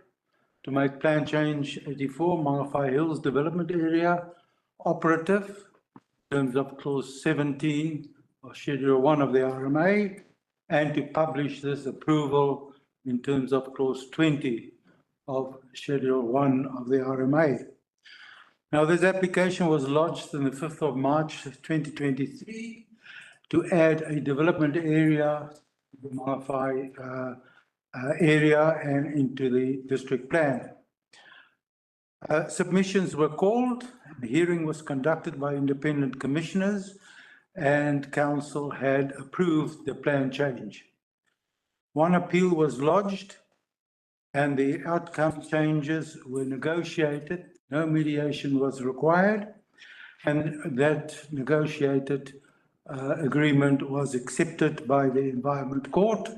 to make plan change 84 Mangawhai Hills Development Area operative in terms of clause 17 of schedule 1 of the RMA, and to publish this approval in terms of clause 20 of schedule 1 of the RMA. Now, this application was lodged on the 5th of March 2023 to add a development area, the Mangawhai area, and into the district plan. Submissions were called, the hearing was conducted by independent commissioners, and council had approved the plan change. One appeal was lodged, and the outcome changes were negotiated. No mediation was required, and that negotiated agreement was accepted by the Environment Court,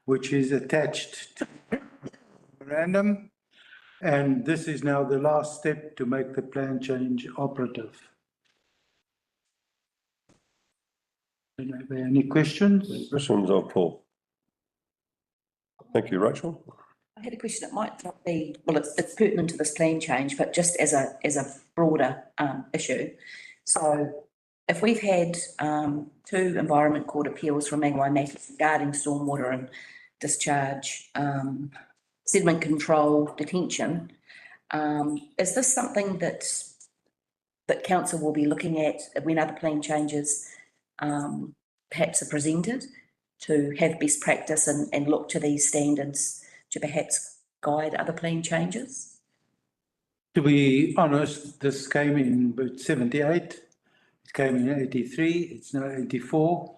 which is attached to the memorandum. And this is now the last step to make the plan change operative. Are there any questions? Questions of Paul? Thank you, Rachel. I had a question. It might not be, well, it's pertinent to this plan change, but just as a broader issue. So if we've had 2 Environment Court appeals from Mangawhai matters regarding stormwater and discharge, sediment control, detention, is this something that council will be looking at when other plan changes perhaps are presented, to have best practice and look to these standards to perhaps guide other plan changes? To be honest, this came in about 78, it came in 83, it's now 84.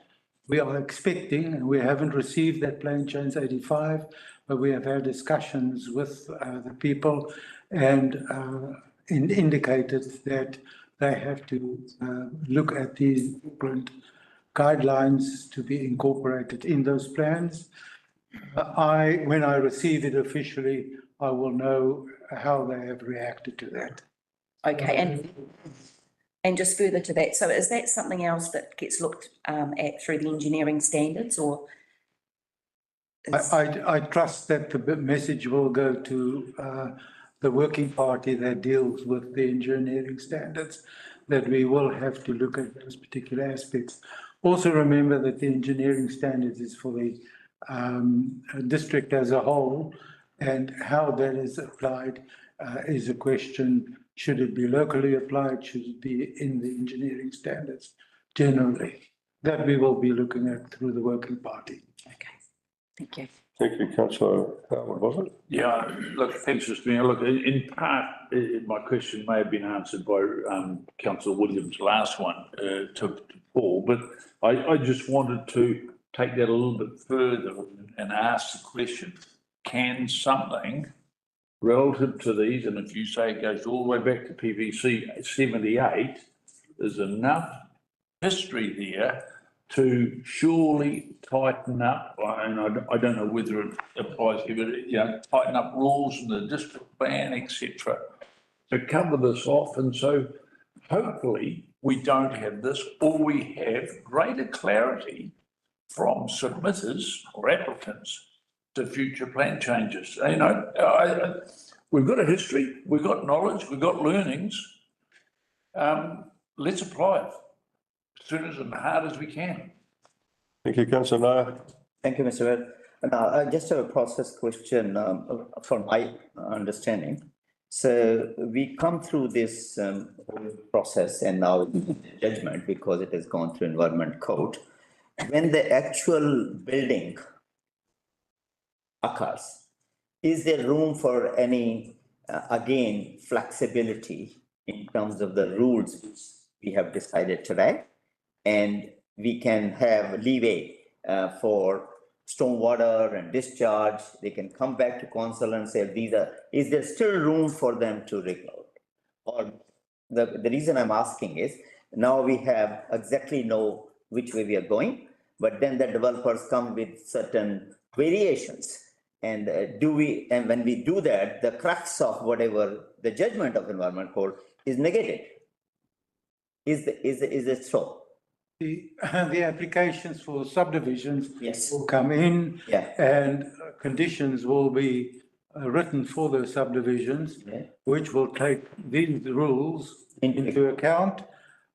We are expecting, and we haven't received that plan change 85, but we have had discussions with the people and indicated that they have to look at these different guidelines to be incorporated in those plans. When I receive it officially, I will know how they have reacted to that. Okay, and just further to that, so is that something else that gets looked at through the engineering standards, or? I trust that the message will go to the working party that deals with the engineering standards, that we will have to look at those particular aspects. Also remember that the engineering standards is for the district as a whole, and how that is applied is a question Should it be locally applied? Should it be in the engineering standards generally? That we will be looking at through the working party. Okay, thank you. Thank you, councillor Howard, was it? Yeah, look, thanks, Mr Mayor. Look, in part, my question may have been answered by councillor Williams' last one to Paul, but I just wanted to take that a little bit further and ask the question, can something relative to these, and if you say it goes all the way back to PVC 78, there's enough history there to surely tighten up, and I don't know whether it applies here, but, you know, tighten up rules in the district plan, etc., to cover this off. And so hopefully we don't have this, or we have greater clarity from submitters or applicants to future plan changes. You know, we've got a history, we've got knowledge, we've got learnings. Let's apply it as soon as and hard as we can. Thank you, councillor Nair. Thank you, Mr. Mayor. Now, just a process question from my understanding. So we come through this whole process and now judgment because it has gone through Environment Code. When the actual building occurs, is there room for any, again, flexibility in terms of the rules which we have decided today? And we can have leeway for stormwater and discharge. They can come back to council and say, is there still room for them to regulate? Or the reason I'm asking is, now we have exactly know which way we are going, but then the developers come with certain variations. And when we do that, the crux of whatever the judgment of Environment Code is negated. Is it so? The applications for subdivisions Yes. will come in, Yeah. and conditions will be written for those subdivisions, Yeah. which will take these rules into account.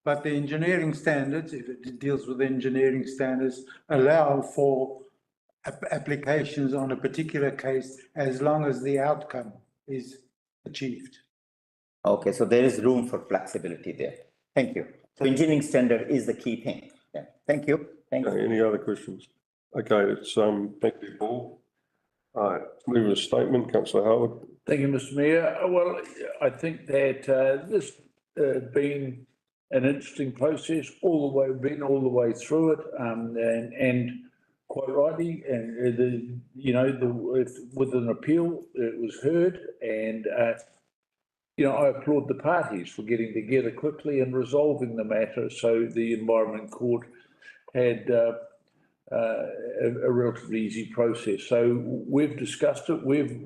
But the engineering standards, if it deals with engineering standards, allow for applications on a particular case as long as the outcome is achieved. Okay, so there is room for flexibility there. Thank you. So engineering standard is the key thing. Yeah. Thank you. Thank you. Any other questions? Okay, it's, thank you, Paul. All right, moving to statement, councillor Howard. Thank you, Mr Mayor. Well, I think that this been an interesting process all the way through it, and quite rightly, and with an appeal, it was heard, and I applaud the parties for getting together quickly and resolving the matter. So the Environment Court had a relatively easy process. So we've discussed it. We've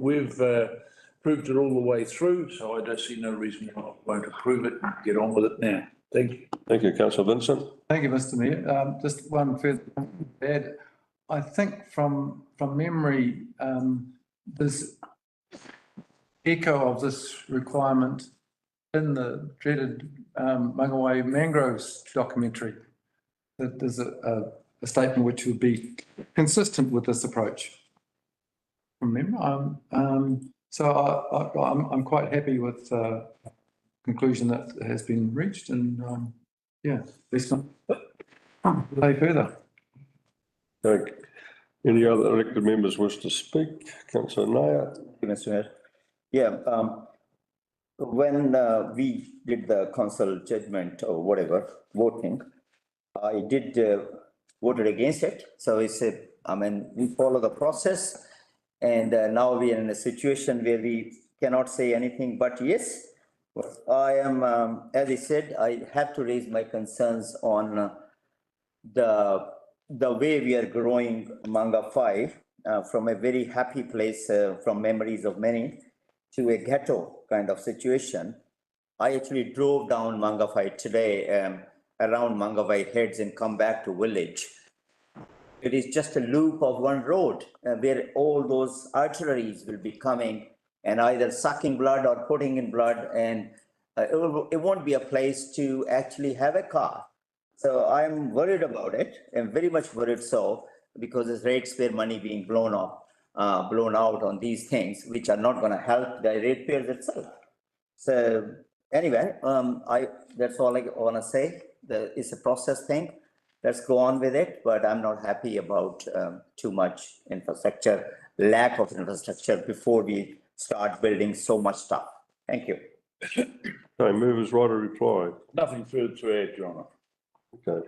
proved it all the way through. So I don't see no reason why I won't approve it and get on with it now. Thank you. Thank you, councillor Vincent. Thank you, Mr Mayor. Just one further add. I think from memory, there's echo of this requirement in the dreaded Mangawhai mangroves documentary. That there's a statement which would be consistent with this approach. From memory, so I'm quite happy with the conclusion that has been reached, and yeah, let's not delay further. Okay. Any other elected members wish to speak? Councillor Nair. Mr. Mayor. Yeah, when we did the council judgment or whatever, voting, I did voted against it. So it's we follow the process, and now we are in a situation where we cannot say anything but yes. I am, as I said, I have to raise my concerns on the way we are growing Mangawhai from a very happy place, from memories of many, to a ghetto kind of situation. I actually drove down Mangawhai today, around Mangawhai Heads, and come back to village. It is just a loop of one road where all those arteries will be coming and either sucking blood or putting in blood, and it won't be a place to actually have a car. So I'm worried about it. I'm very much worried, so because there's ratepayer money being blown out on these things, which are not going to help the ratepayers itself. So Anyway, that's all I want to say. It's a process thing. Let's go on with it, but I'm not happy about too much infrastructure, lack of infrastructure before we start building so much stuff. Thank you. Okay, movers right of reply. Nothing further to add, Your Honour. Okay.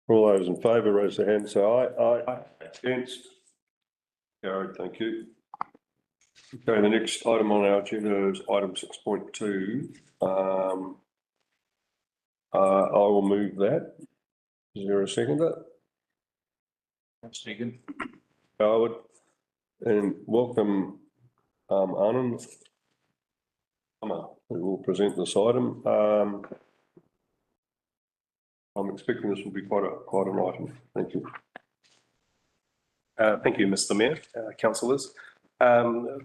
All those in favour, raise their hand, say aye. Aye. Against? Carried, thank you. Okay, the next item on our agenda is item 6.2. I will move that. Is there a seconder? Second. Howard, and welcome, Anand, who will present this item. I'm expecting this will be quite an item. Thank you. Thank you, Mr. Mayor, councillors.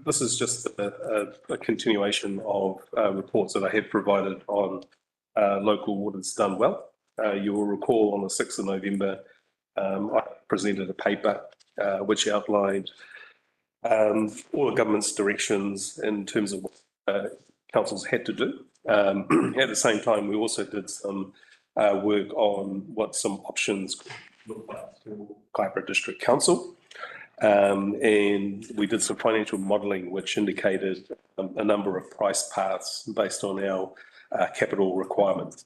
This is just a continuation of reports that I had provided on local waters done well. You will recall on the 6th of November, I presented a paper which outlined all the government's directions in terms of what councils had to do. At the same time, we also did some work on what some options look like for Kahikatea District Council. And we did some financial modelling which indicated a number of price paths based on our capital requirements.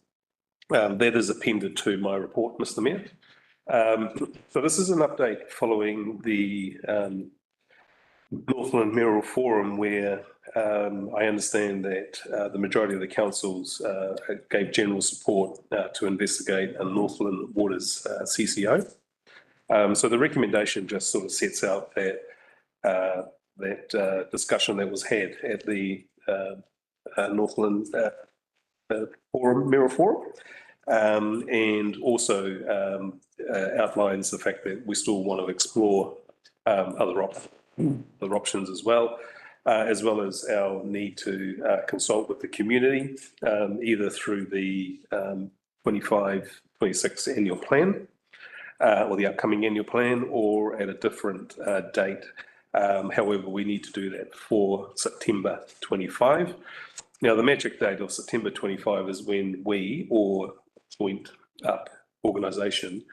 That is appended to my report, Mr. Mayor. So this is an update following the Northland Mayoral Forum where I understand that the majority of the councils gave general support to investigate a Northland Waters CCO. So the recommendation just sort of sets out that discussion that was had at the Northland Mayoral Forum, and also outlines the fact that we still want to explore other options as well as our need to consult with the community, either through the 25-26 annual plan or the upcoming annual plan, or at a different date. However, we need to do that for September 25. Now, the magic date of September 25 is when we, or Point Up organisation,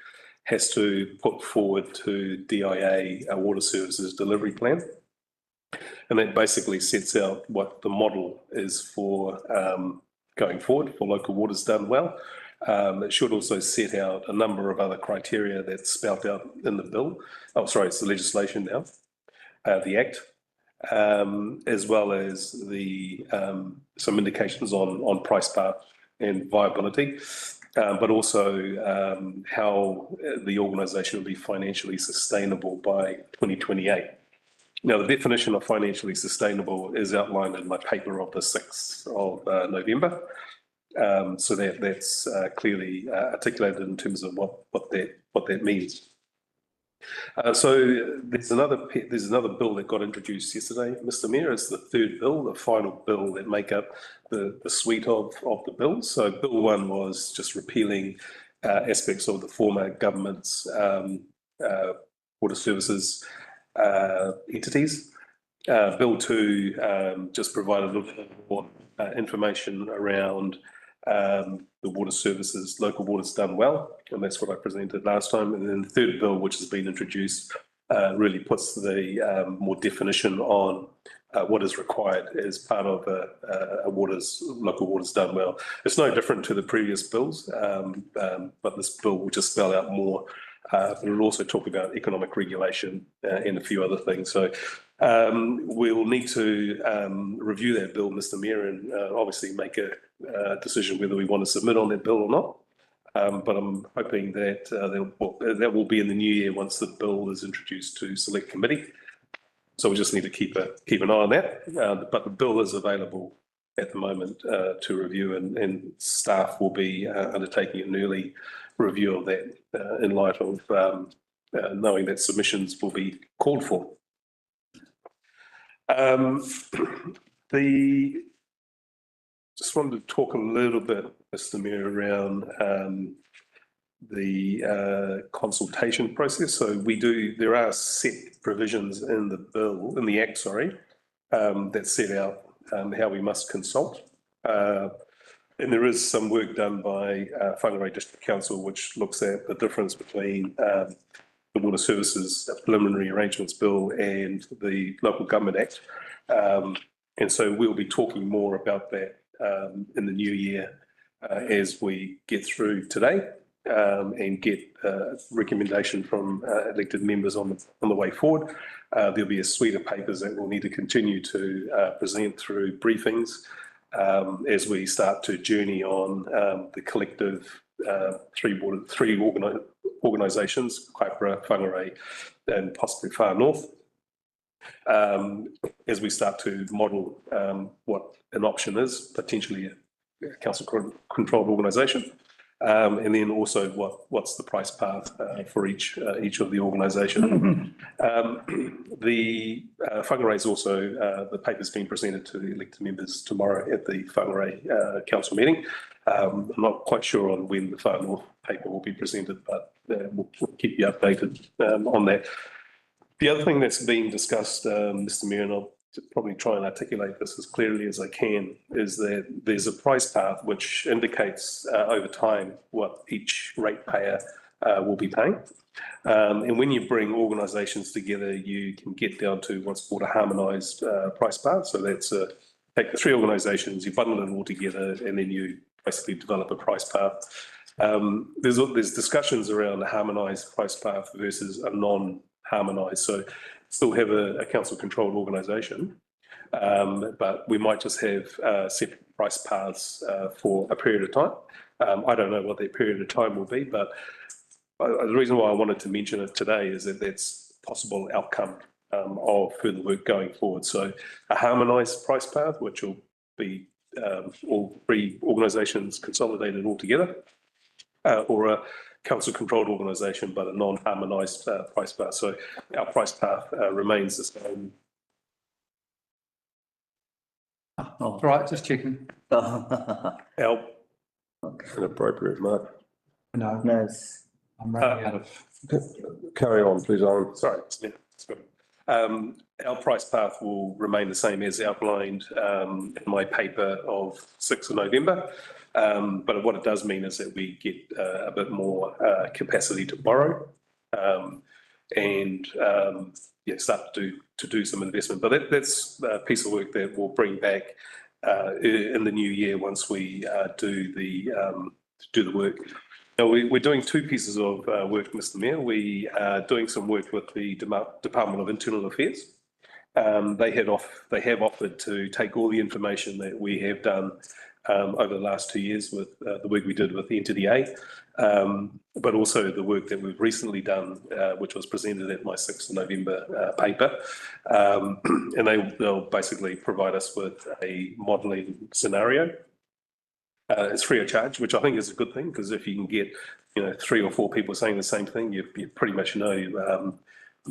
has to put forward to DIA a water services delivery plan. And that basically sets out what the model is for going forward for local waters done well. It should also set out a number of other criteria that's spelled out in the bill. Oh, sorry, it's the legislation now, the Act, as well as the some indications on price path and viability, but also how the organisation will be financially sustainable by 2028. Now, the definition of financially sustainable is outlined in my paper of the 6th of November. So that's clearly articulated in terms of what that means. So there's another bill that got introduced yesterday, Mr. Mayor. It's the third bill, the final bill that make up the suite of the bills. So Bill 1 was just repealing aspects of the former government's water services entities. Bill 2 just provided a little bit more information around the water services, local waters done well, and that's what I presented last time. And then the third bill, which has been introduced, really puts the more definition on what is required as part of a local waters done well. It's no different to the previous bills, but this bill will just spell out more. But it'll also talk about economic regulation and a few other things. So we'll need to review that bill, Mr. Mayor, and obviously make a decision whether we want to submit on that bill or not. But I'm hoping that that will be in the new year once the bill is introduced to select committee. So we just need to keep an eye on that. But the bill is available at the moment to review, and staff will be undertaking an early review of that in light of knowing that submissions will be called for. Just wanted to talk a little bit, Mr. Mayor, around the consultation process. So there are set provisions in the bill, in the Act, sorry, that set out how we must consult. And there is some work done by Whangarei District Council, which looks at the difference between the Water Services Preliminary Arrangements Bill and the Local Government Act. And so we'll be talking more about that in the new year as we get through today and get recommendation from elected members on the way forward. There'll be a suite of papers that we'll need to continue to present through briefings as we start to journey on the collective three organisations, Kaipara, Whangarei, and possibly Far North, as we start to model what an option is, potentially a council-controlled organisation. And then also what's the price path for each of the organisation. The Whangarei is also, the paper's being presented to the elected members tomorrow at the Whangarei council meeting. I'm not quite sure on when the Far North paper will be presented, but we'll keep you updated on that. The other thing that's been discussed, Mr. Mayor, and I'll probably try and articulate this as clearly as I can, is that there's a price path which indicates over time what each ratepayer will be paying. And when you bring organisations together, you can get down to what's called a harmonised price path. So that's take the three organisations, you bundle it all together, and then you basically develop a price path. There's discussions around a harmonised price path versus a non-harmonised. So still have a council-controlled organisation, but we might just have separate price paths for a period of time. I don't know what that period of time will be, but the reason why I wanted to mention it today is that that's a possible outcome of further work going forward. So a harmonised price path, which will be all three organisations consolidated all together, or a council-controlled organisation, but a non-harmonised price path. So our price path remains the same. All right, just checking. An appropriate mark. No, Yes. I'm running out of. Carry on, please, Owen. Sorry, it's good. Our price path will remain the same as outlined in my paper of 6th of November. But what it does mean is that we get a bit more capacity to borrow and start to do some investment. But that's a piece of work that we'll bring back in the new year once we do the work. Now, we're doing two pieces of work, Mr. Mayor. We are doing some work with the Department of Internal Affairs. They have offered to take all the information that we have done over the last 2 years with the work we did with the Entity A, but also the work that we've recently done, which was presented at my 6th of November paper. And they'll basically provide us with a modelling scenario. It's free of charge, which I think is a good thing, because if you can get 3 or 4 people saying the same thing, you pretty much know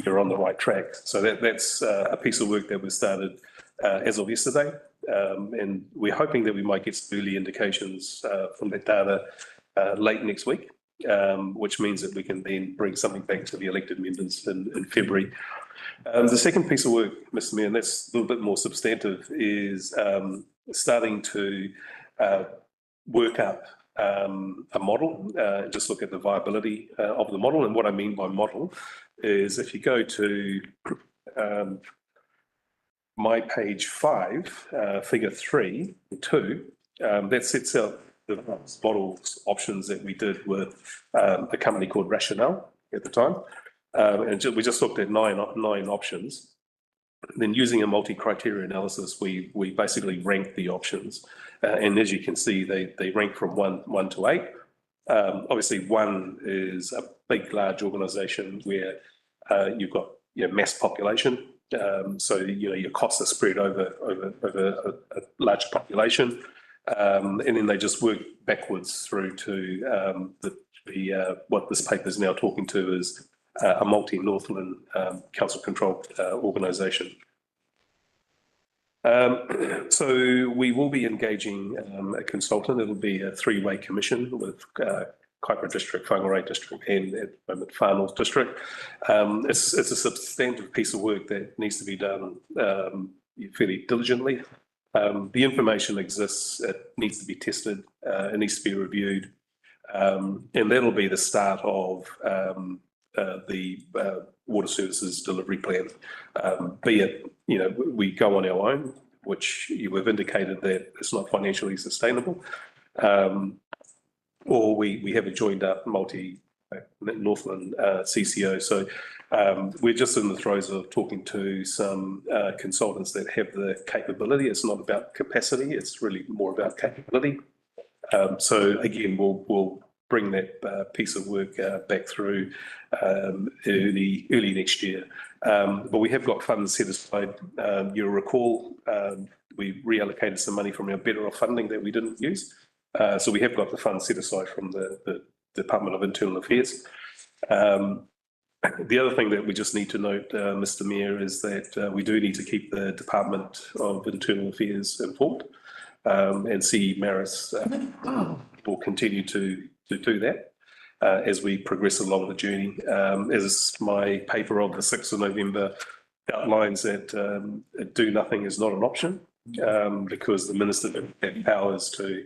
you're on the right track. So that's a piece of work that was started as of yesterday. And we're hoping that we might get some early indications from that data late next week, which means that we can then bring something back to the elected members in February. The second piece of work, Mr. Mayor, and that's a little bit more substantive, is starting to work up a model, just look at the viability of the model. And what I mean by model is if you go to my page 5, figure 3.2, that sets out the model options that we did with a company called Rationale at the time. And we just looked at nine options. And then using a multi-criteria analysis, we basically ranked the options. And as you can see, they rank from 1 to 8. Obviously, 1 is a big, large organisation where you've got mass population. So your costs are spread over a large population, and then they just work backwards through to what this paper is now talking to is a multi-Northland council-controlled organisation. So we will be engaging a consultant. It'll be a 3-way commission with Kaipara District, Whangarei District, and at the moment Far North District. It's a substantive piece of work that needs to be done fairly diligently. The information exists, it needs to be tested, it needs to be reviewed. And that'll be the start of the water services delivery plan. Be it, we go on our own, which you have indicated that it's not financially sustainable, or we have a joined up Northland CCO. So we're just in the throes of talking to some consultants that have the capability. It's not about capacity, it's really more about capability. So again, we'll bring that piece of work back through early next year. But we have got funds set aside. You'll recall we reallocated some money from our Better Off funding that we didn't use. So we have got the funds set aside from the Department of Internal Affairs. The other thing that we just need to note, Mr. Mayor, is that we do need to keep the Department of Internal Affairs informed, and CE Maris will continue to do that as we progress along the journey. As my paper of the 6th of November outlines, that do nothing is not an option, because the Minister didn't have powers to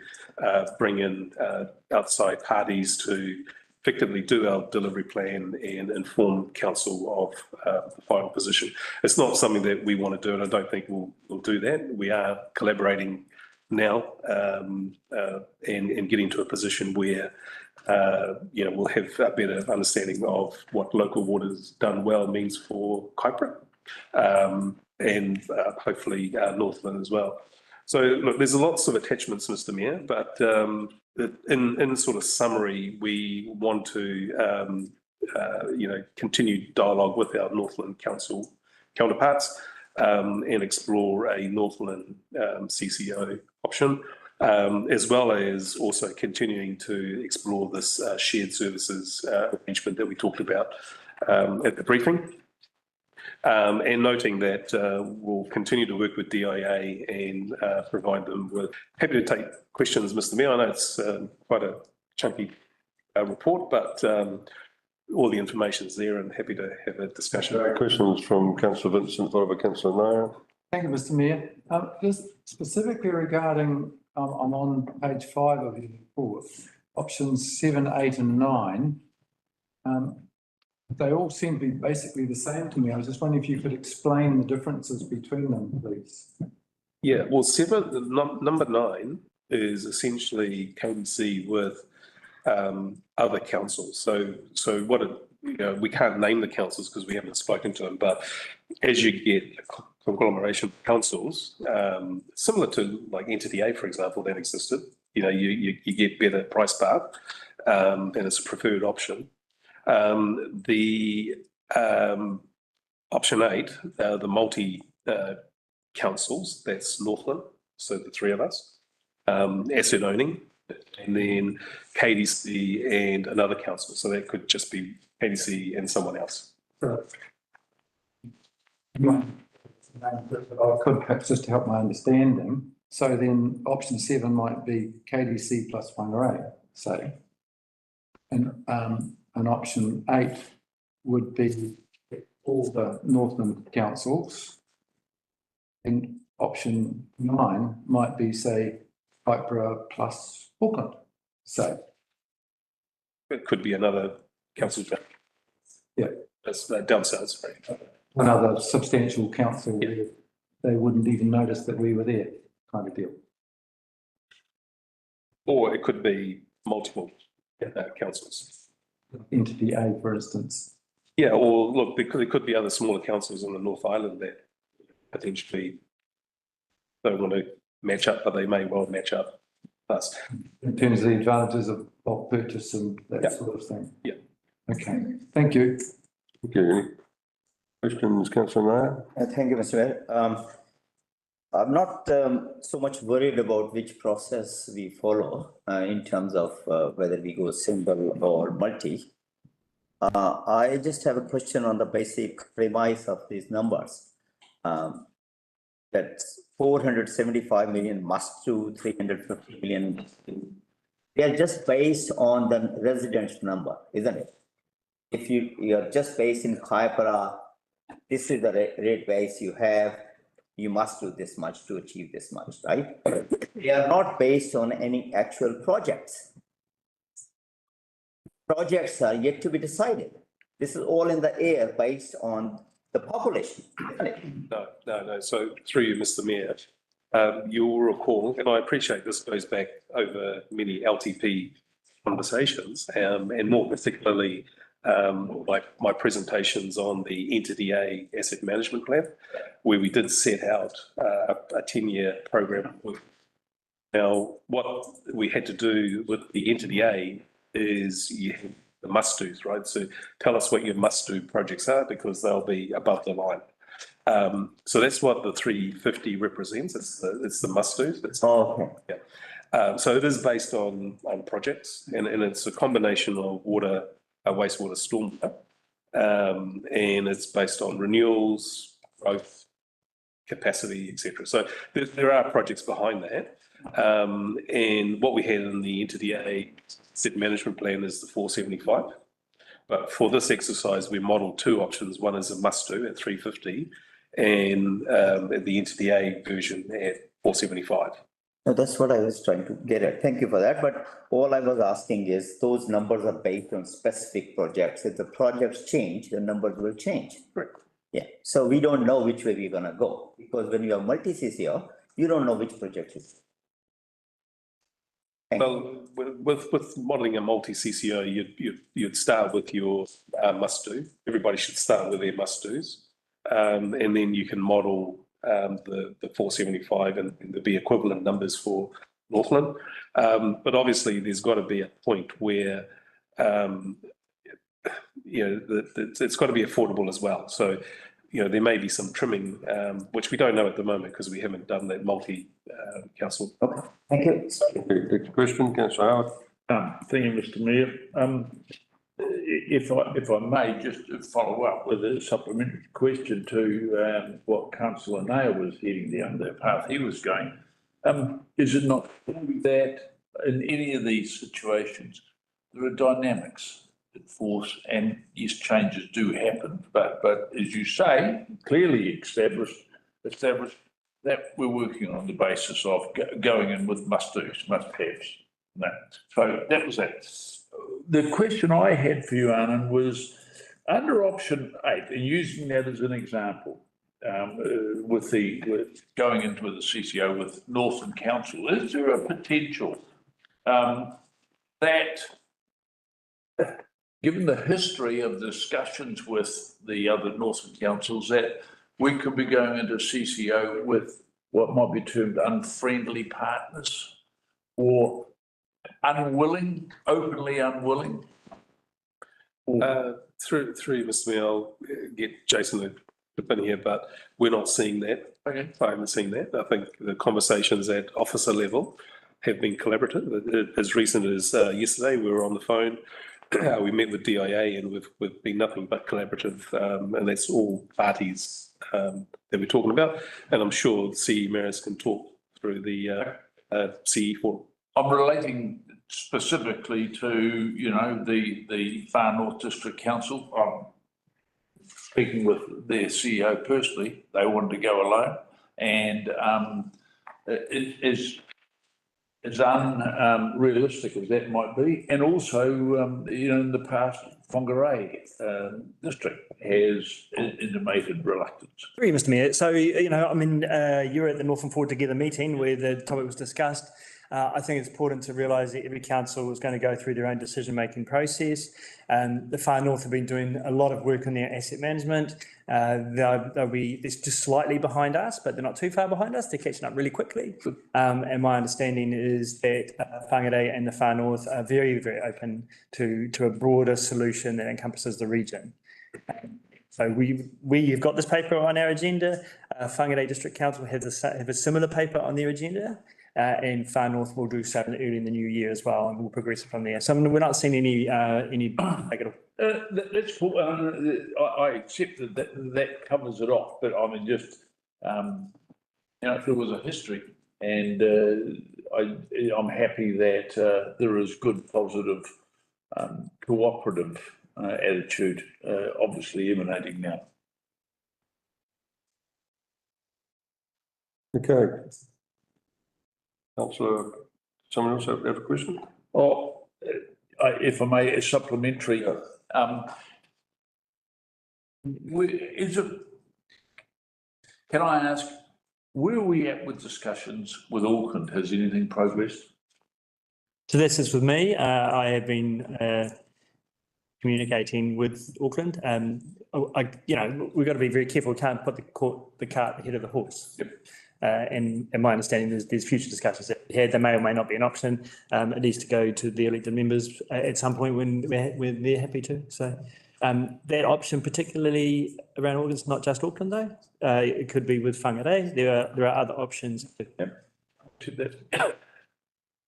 bring in outside parties to effectively do our delivery plan and inform council of the final position. It's not something that we want to do, and I don't think we'll do that. We are collaborating now and getting to a position where we'll have a better understanding of what local waters done well means for Kaipara, and hopefully Northland as well. So look, there's lots of attachments, Mr. Mayor, but in sort of summary, we want to continue dialogue with our Northland Council counterparts and explore a Northland CCO option, as well as also continuing to explore this shared services arrangement that we talked about at the briefing. And noting that we'll continue to work with DIA and provide them with, happy to take questions, Mr. Mayor. I know it's quite a chunky report, but all the information's there and happy to have a discussion. Questions from Councillor Vincent, followed by Councillor Nair. Thank you, Mr. Mayor. Just specifically regarding, I'm on page 5 of your report, options 7, 8 and 9. They all seem to be basically the same to me. I was just wondering if you could explain the differences between them, please. Yeah, well, number 9 is essentially KDC with other councils. So what we can't name the councils because we haven't spoken to them, but as you get a conglomeration of councils, similar to like Entity A, for example, that existed, you get better price path, and it's a preferred option. The option 8, the multi councils, that's Northland, so the 3 of us, asset owning, and then KDC and another council. So that could just be KDC and someone else. I could perhaps just to help my understanding. So then option 7 might be KDC plus Whangarei, say, and option 8 would be all the Northland councils, and option 9 might be, say, Kaipara plus Auckland, say. It could be another council. Yeah. That's down south. Another substantial council where they wouldn't even notice that we were there, kind of deal. Or it could be multiple councils. Entity A, for instance. Yeah, or look, there could be other smaller councils on the North Island that potentially don't want to match up, but they may well match up. Plus, in terms of the advantages of bulk purchase and that sort of thing. Yeah. Okay, thank you. Okay. Questions, Councillor Nair? Thank you, Mr. Mayor. I'm not so much worried about which process we follow in terms of whether we go single or multi. I just have a question on the basic premise of these numbers. That 475 million must do 350 million. They are just based on the residence number, isn't it? If you are just based in Kaipara, this is the rate base you have. you must do this much to achieve this much, right? They are not based on any actual projects. Projects are yet to be decided. This is all in the air based on the population. No. So through you, Mr. Mayor, you'll recall, and I appreciate this goes back over many LTP conversations, and more particularly my presentations on the Entity A asset management plan, where we did set out a 10-year program. Now, what we had to do with the Entity A is you have the must-dos, right? So tell us what your must-do projects are, because they'll be above the line. So that's what the 350 represents. It's the must-dos. Okay. Yeah. So it is based on projects, and it's a combination of water, wastewater, stormwater, and it's based on renewals, growth, capacity, etc. So there are projects behind that. And what we had in the Entity A asset management plan is the 475. But for this exercise, we modelled two options. One is a must-do at 350, and the Entity A version at 475. No, that's what I was trying to get at. Thank you for that. But all I was asking is those numbers are based on specific projects. If the projects change, the numbers will change. Correct. Yeah. So we don't know which way we're going to go, because when you have multi-CCO, you don't know which project is. Well, with modelling a multi-CCO, you'd start with your must-do. Everybody should start with their must-dos. And then you can model the 475 and there'll be equivalent numbers for Northland. But obviously there's got to be a point where, it's got to be affordable as well. So, there may be some trimming, which we don't know at the moment because we haven't done that multi-council. Okay, thank you. Next question, Councillor Howard. Thank you, Mr. Mayor. If I may, just to follow up with a supplementary question to what Councillor Nail was heading down the path he was going. Is it not true that in any of these situations, there are dynamics that force, and yes, changes do happen, but as you say, clearly established that we're working on the basis of going in with must-dos, must-haves. So that was that. The question I had for you, Anand, was under option 8, and using that as an example, with going into the CCO with Northland Council, is there a potential that, given the history of discussions with the other Northland councils, that we could be going into CCO with what might be termed unfriendly partners, or unwilling, openly unwilling? Through Mr. Mayor, I'll get Jason to chip in here, but we're not seeing that. Okay. I haven't seen that. I think the conversations at officer level have been collaborative. As recent as yesterday, we were on the phone. We met with DIA, and we've been nothing but collaborative, and that's all parties that we're talking about. And I'm sure the CE mayors can talk through the CE forum. I'm relating specifically to, the Far North District Council. I'm speaking with their CEO personally. They wanted to go alone, and it is as unrealistic as that might be. And also, in the past, Whangarei district has intimated reluctance. Agree, Mr. Mayor. So, you were at the Northern Forward Together meeting where the topic was discussed. I think it's important to realise that every council is going to go through their own decision-making process. The Far North have been doing a lot of work on their asset management. They're just slightly behind us, but they're not too far behind us. They're catching up really quickly. And my understanding is that Whangarei and the Far North are very, very open to a broader solution that encompasses the region. So we've got this paper on our agenda. Whangarei District Council have a similar paper on their agenda. And Far North will do so early in the new year as well, and we'll progress from there. So we're not seeing any negative. Let's put, I accept that covers it off, but I mean, just, if there was a history, and I'm happy that there is good, positive, cooperative attitude, obviously emanating now. Okay. Councillor, someone else have a question? Oh, if I may, a supplementary, is it, can I ask, where are we at with discussions with Auckland? Has anything progressed? So this is with me. I have been communicating with Auckland. We've got to be very careful. We can't put the cart ahead of the horse. Yep. And my understanding is there's future discussions that we had. There may or may not be an option. It needs to go to the elected members at some point when they're happy to. So that option, particularly around Auckland, not just Auckland though. It could be with Whangarei. There are other options. Yep.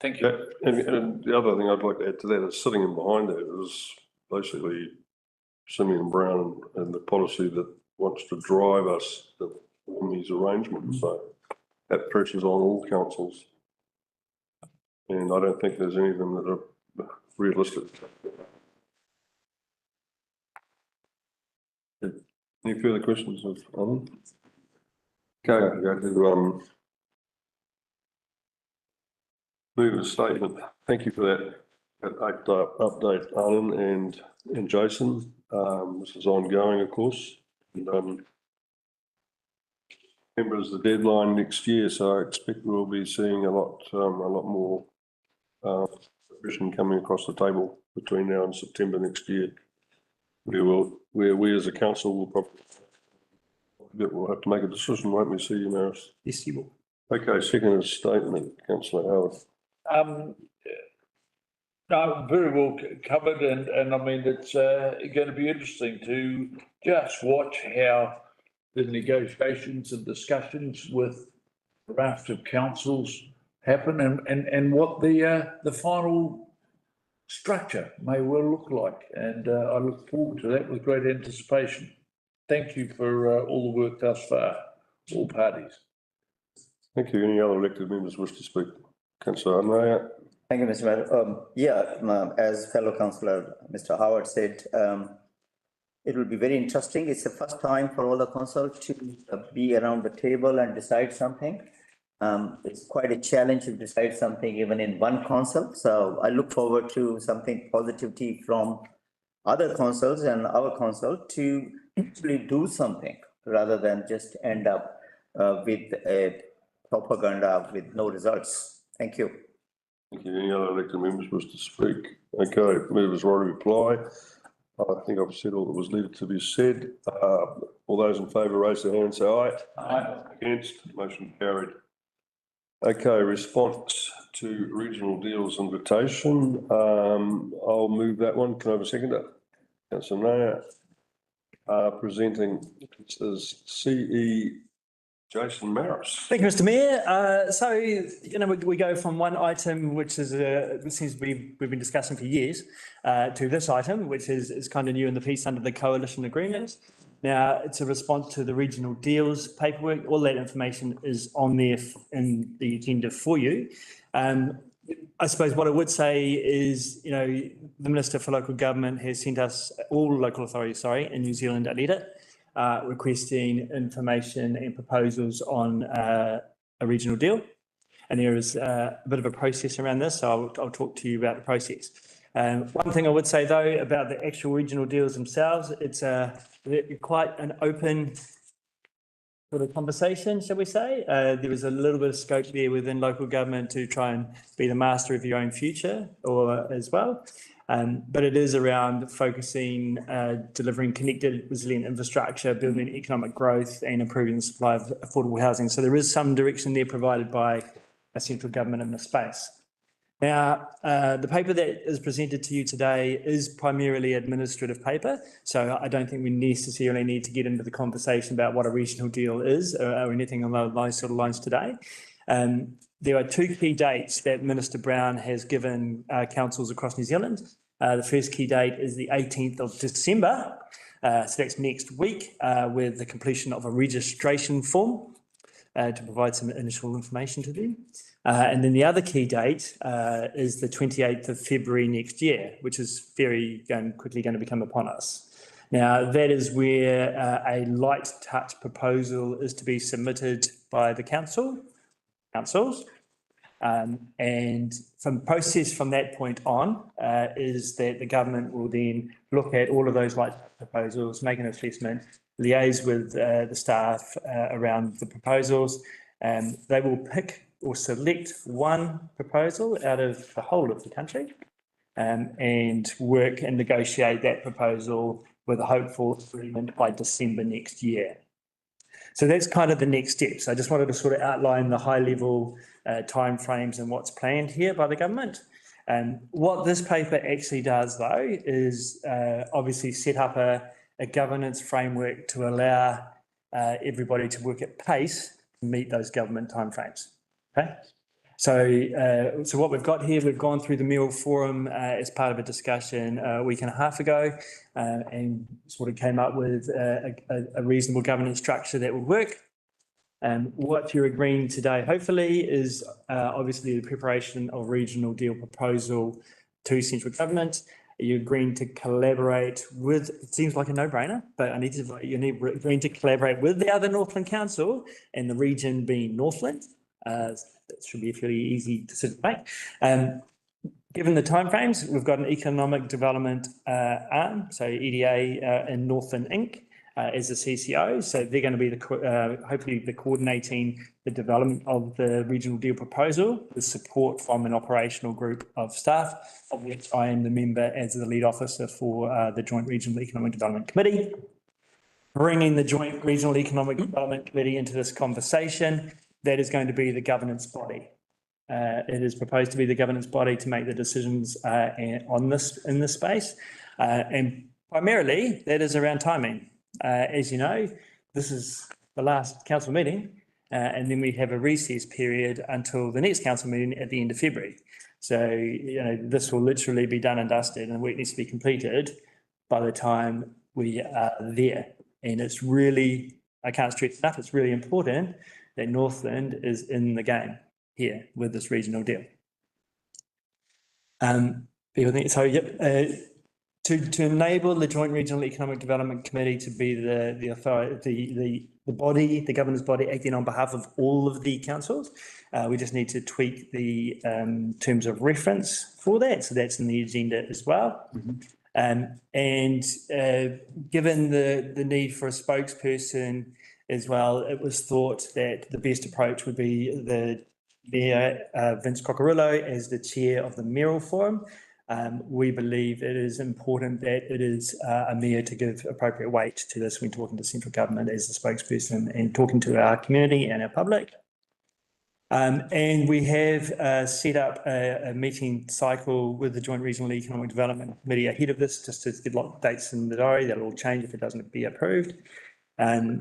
Thank you. And the other thing I'd like to add to that is sitting in behind that is basically Simeon Brown and the policy that wants to drive us to form these arrangements. So that pressure's on all councils. And I don't think there's anything that are realistic. Any further questions of Alan? Okay, go to move a statement. Thank you for that update, Alan and Jason. This is ongoing, of course. And September is the deadline next year, so I expect we'll be seeing a lot more vision coming across the table between now and September next year. We as a council will probably have to make a decision, won't we, see you, Maris? Yes, you will. Okay, second statement, Councillor Howard. No, very well covered, and I mean, it's going to be interesting to just watch how the negotiations and discussions with a raft of councils happen and what the final structure may well look like. And I look forward to that with great anticipation. Thank you for all the work thus far, all parties. Thank you. Any other elected members wish to speak? Councillor Anaya. Thank you, Mr. Mayor. As fellow councillor Mr. Howard said, it will be very interesting. It's the first time for all the council to be around the table and decide something. It's quite a challenge to decide something even in one council. So I look forward to something positivity from other councils and our council to actually do something rather than just end up with a propaganda with no results. Thank you. Thank you. Any other elected members wish to speak? Okay, movers right to reply. I think I've said all that was needed to be said. All those in favour raise their hand and say aye. Aye. Against, motion carried. Okay, response to regional deals invitation. I'll move that one. Can I have a seconder? Councillor Naya. Presenting is CE Jason Maris. Thank you, Mr. Mayor. We go from one item, which is seems we've been discussing for years, to this item, which is kind of new in the piece under the coalition agreement. Now, it's a response to the regional deals paperwork. All that information is on there in the agenda for you. I suppose what I would say is, the Minister for Local Government has sent us, all local authorities, in New Zealand, a letter requesting information and proposals on a regional deal. And there is a bit of a process around this, so I'll talk to you about the process. One thing I would say, though, about the actual regional deals themselves, it's quite an open sort of conversation, shall we say. There is a little bit of scope there within local government to try and be the master of your own future as well. But it is around focusing, delivering connected, resilient infrastructure, building economic growth and improving the supply of affordable housing. So there is some direction there provided by a central government in this space. Now, the paper that is presented to you today is primarily administrative paper, so I don't think we necessarily need to get into the conversation about what a regional deal is or anything along those sort of lines today. There are two key dates that Minister Brown has given councils across New Zealand. The first key date is the 18th of December, so that's next week, with the completion of a registration form to provide some initial information to them. And then the other key date is the 28th of February next year, which is quickly going to become upon us. Now, that is where a light touch proposal is to be submitted by the councils. And from process from that point on is that the government will then look at all of those light proposals, make an assessment, liaise with the staff around the proposals. They will pick or select one proposal out of the whole of the country and work and negotiate that proposal with a hopeful agreement by December next year. So that's kind of the next steps. I just wanted to sort of outline the high level timeframes and what's planned here by the government. What this paper actually does though is obviously set up a governance framework to allow everybody to work at pace to meet those government timeframes. Okay. So what we've got here, we've gone through the Mayoral Forum as part of a discussion a week and a half ago and sort of came up with a reasonable governance structure that would work. What you're agreeing today, hopefully, is obviously the preparation of regional deal proposal to central government. You're agreeing to collaborate with, it seems like a no-brainer, but you're agreeing to collaborate with the other Northland Council and the region being Northland. That should be a fairly easy decision to make. Given the timeframes, we've got an economic development arm, so EDA in Northland Inc. As the CCO, so they're going to be hopefully the coordinating the development of the regional deal proposal with support from an operational group of staff, of which I am the member as the lead officer for the Joint Regional Economic Development Committee. Bringing the Joint Regional Economic Development Committee into this conversation, that is going to be the governance body. It is proposed to be the governance body to make the decisions on this in this space, and primarily that is around timing. As you know, this is the last council meeting, and then we have a recess period until the next council meeting at the end of February. So, this will literally be done and dusted, and the work needs to be completed by the time we are there. And it's really, I can't stress enough, it's really important that Northland is in the game here with this regional deal. So, yep. To enable the Joint Regional Economic Development Committee to be the authority, the body, the governance body acting on behalf of all of the councils, we just need to tweak the terms of reference for that. So that's in the agenda as well. And given the need for a spokesperson as well, it was thought that the best approach would be the Mayor Vince Cockerillo as the chair of the Mayoral Forum. We believe it is important that it is a mayor to give appropriate weight to this when talking to central government as the spokesperson and talking to our community and our public. And we have set up a meeting cycle with the Joint Regional Economic Development Committee ahead of this, just to get dates in the diary. That'll all change if it doesn't be approved. And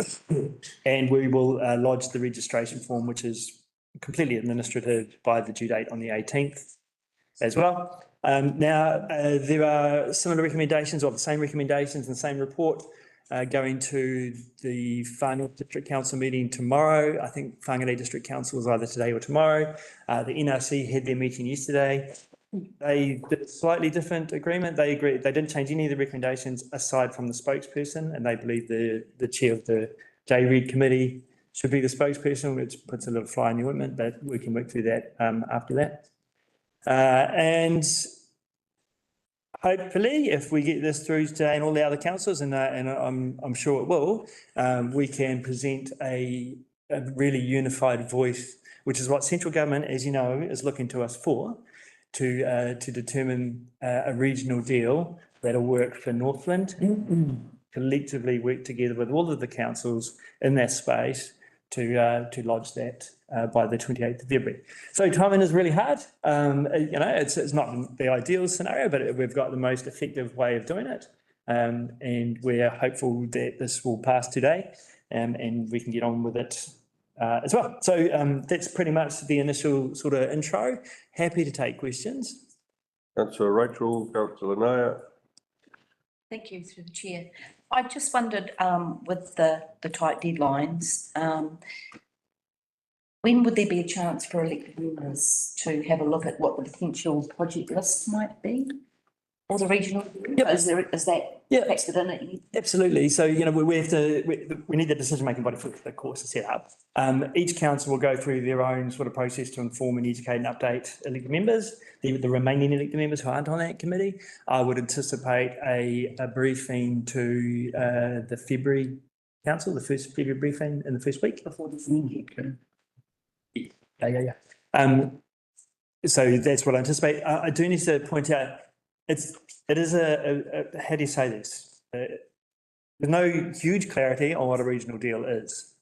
we will lodge the registration form, which is completely administrative, by the due date on the 18th as well. Now, there are similar recommendations, or the same recommendations and the same report going to the Whanganui District Council meeting tomorrow. I think Whanganui District Council is either today or tomorrow. The NRC had their meeting yesterday. They did a slightly different agreement. They agreed, they didn't change any of the recommendations aside from the spokesperson, and they believe the chair of the JRED committee should be the spokesperson, which puts a little fly in the ointment, but we can work through that after that. And hopefully, if we get this through today and all the other councils, and I'm sure it will, we can present a really unified voice, which is what central government, as you know, is looking to us for, to determine a regional deal that'll work for Northland, collectively work together with all of the councils in that space to lodge that by the 28th of February. So timing is really hard. It's not the ideal scenario, but we've got the most effective way of doing it. And we're hopeful that this will pass today and we can get on with it as well. So that's pretty much the initial sort of intro. Happy to take questions. Councillor Rachel, Councillor Naya. Thank you, through the chair. I just wondered, with the tight deadlines, when would there be a chance for elected members to have a look at what the potential project list might be? as a regional, is that Yeah. factored in it? Absolutely. So, we have to, we need the decision-making body for the course to set up. Each council will go through their own sort of process to inform and educate and update elected members. The remaining elected members who aren't on that committee, I would anticipate a briefing to the February council, the first February briefing in the first week. Before this meeting. Yeah. So that's what I anticipate. I do need to point out, it is how do you say this? There's no huge clarity on what a regional deal is,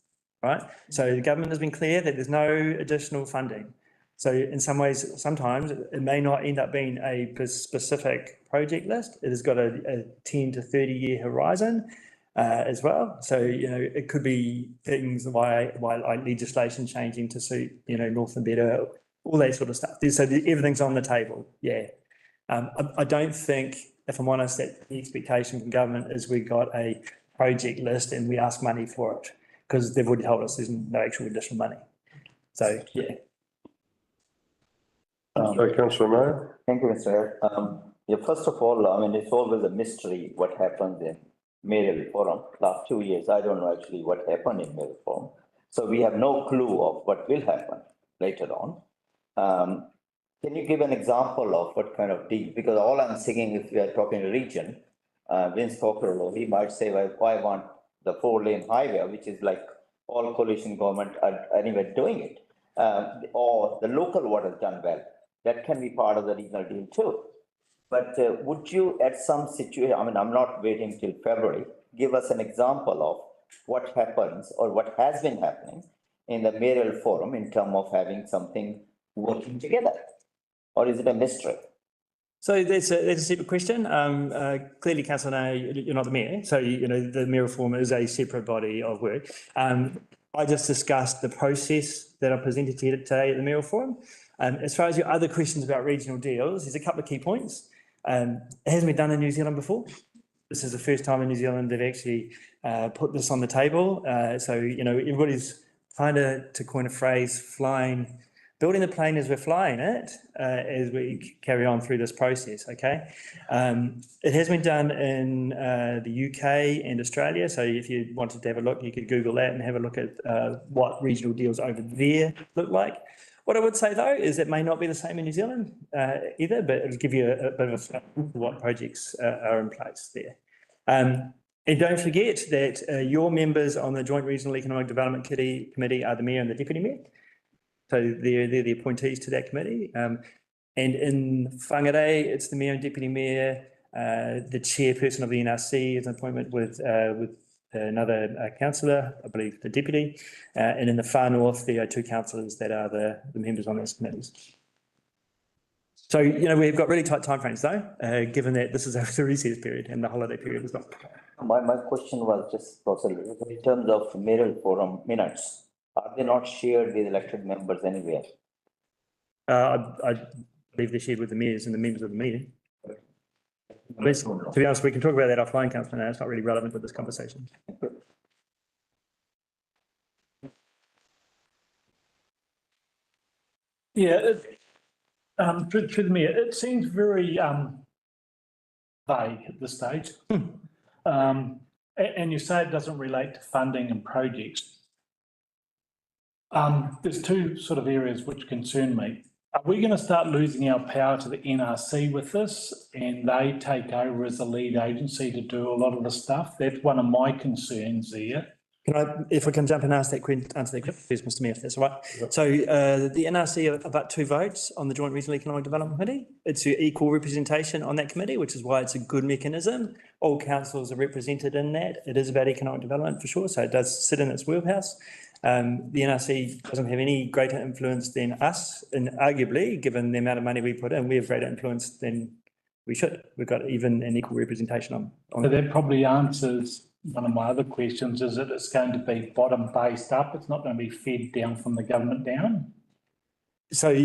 right? So the government has been clear that there's no additional funding. So in some ways, sometimes it may not end up being a specific project list. It has got a 10 to 30-year horizon as well. So, it could be things why like legislation changing to suit, North and Better, all that sort of stuff. So everything's on the table, yeah. I don't think, if I'm honest, that the expectation from government is we got a project list and we ask money for it, because they've already told us there's no actual additional money. So, yeah. So, Councillor Mayor. Thank you, Mr. First of all, it's always a mystery what happens in mayoral forum. Last 2 years, I don't know actually what happened in mayoral forum. So we have no clue of what will happen later on. Can you give an example of what kind of deal? Because all I'm thinking, if we are talking region, Vince Cockerill, he might say, well, I want the 4-lane highway, which is like all coalition government are anyway doing it. Or the local what has done well. That can be part of the regional deal too. But would you at some situation, I'm not waiting till February, give us an example of what happens or what has been happening in the mayoral forum in terms of having something working together? Or is it a mystery? So that's a separate question. Clearly, Councillor, you're not the mayor, so the mayoral forum is a separate body of work. I just discussed the process that I presented to you today at the mayoral forum. As far as your other questions about regional deals, there's a couple of key points. It hasn't been done in New Zealand before. This is the first time in New Zealand they've actually put this on the table. So everybody's kind of, to coin a phrase, building the plane as we're flying it, as we carry on through this process, okay? It has been done in the UK and Australia, so if you wanted to have a look, you could Google that and have a look at what regional deals over there look like. What I would say, though, is it may not be the same in New Zealand either, but it'll give you a bit of a feel for what projects are in place there. And don't forget that your members on the Joint Regional Economic Development Committee are the Mayor and the Deputy Mayor. So they're the appointees to that committee. And in Whangarei, it's the Mayor and Deputy Mayor. The chairperson of the NRC is an appointment with another councillor, I believe the deputy. And in the far north, there are 2 councillors that are the members on those committees. So, we've got really tight timeframes though, given that this is the recess period and the holiday period as well. My question was just possibly in terms of mayoral forum minutes. Are they not shared with elected members anywhere? I believe they're shared with the mayors and the members of the meeting. To be honest, we can talk about that offline, Councillor. Now, it's not really relevant with this conversation. Yeah, through the mayor, it seems very vague at this stage. And you say it doesn't relate to funding and projects. There's 2 sort of areas which concern me. Are we going to start losing our power to the NRC with this and they take over as the lead agency to do a lot of the stuff? That's one of my concerns there. If I can jump and answer that question, please, Mr. Mayor, if that's all right. Yep. So the NRC have about 2 votes on the Joint Regional Economic Development Committee. It's equal representation on that committee, which is why it's a good mechanism. All councils are represented in that. It is about economic development for sure, so it does sit in its wheelhouse. The NRC doesn't have any greater influence than us, and arguably, given the amount of money we put in, we have greater influence than we should. We've got even an equal representation on so that probably answers one of my other questions, is that it's going to be bottom based up. It's not going to be fed down from the government down. So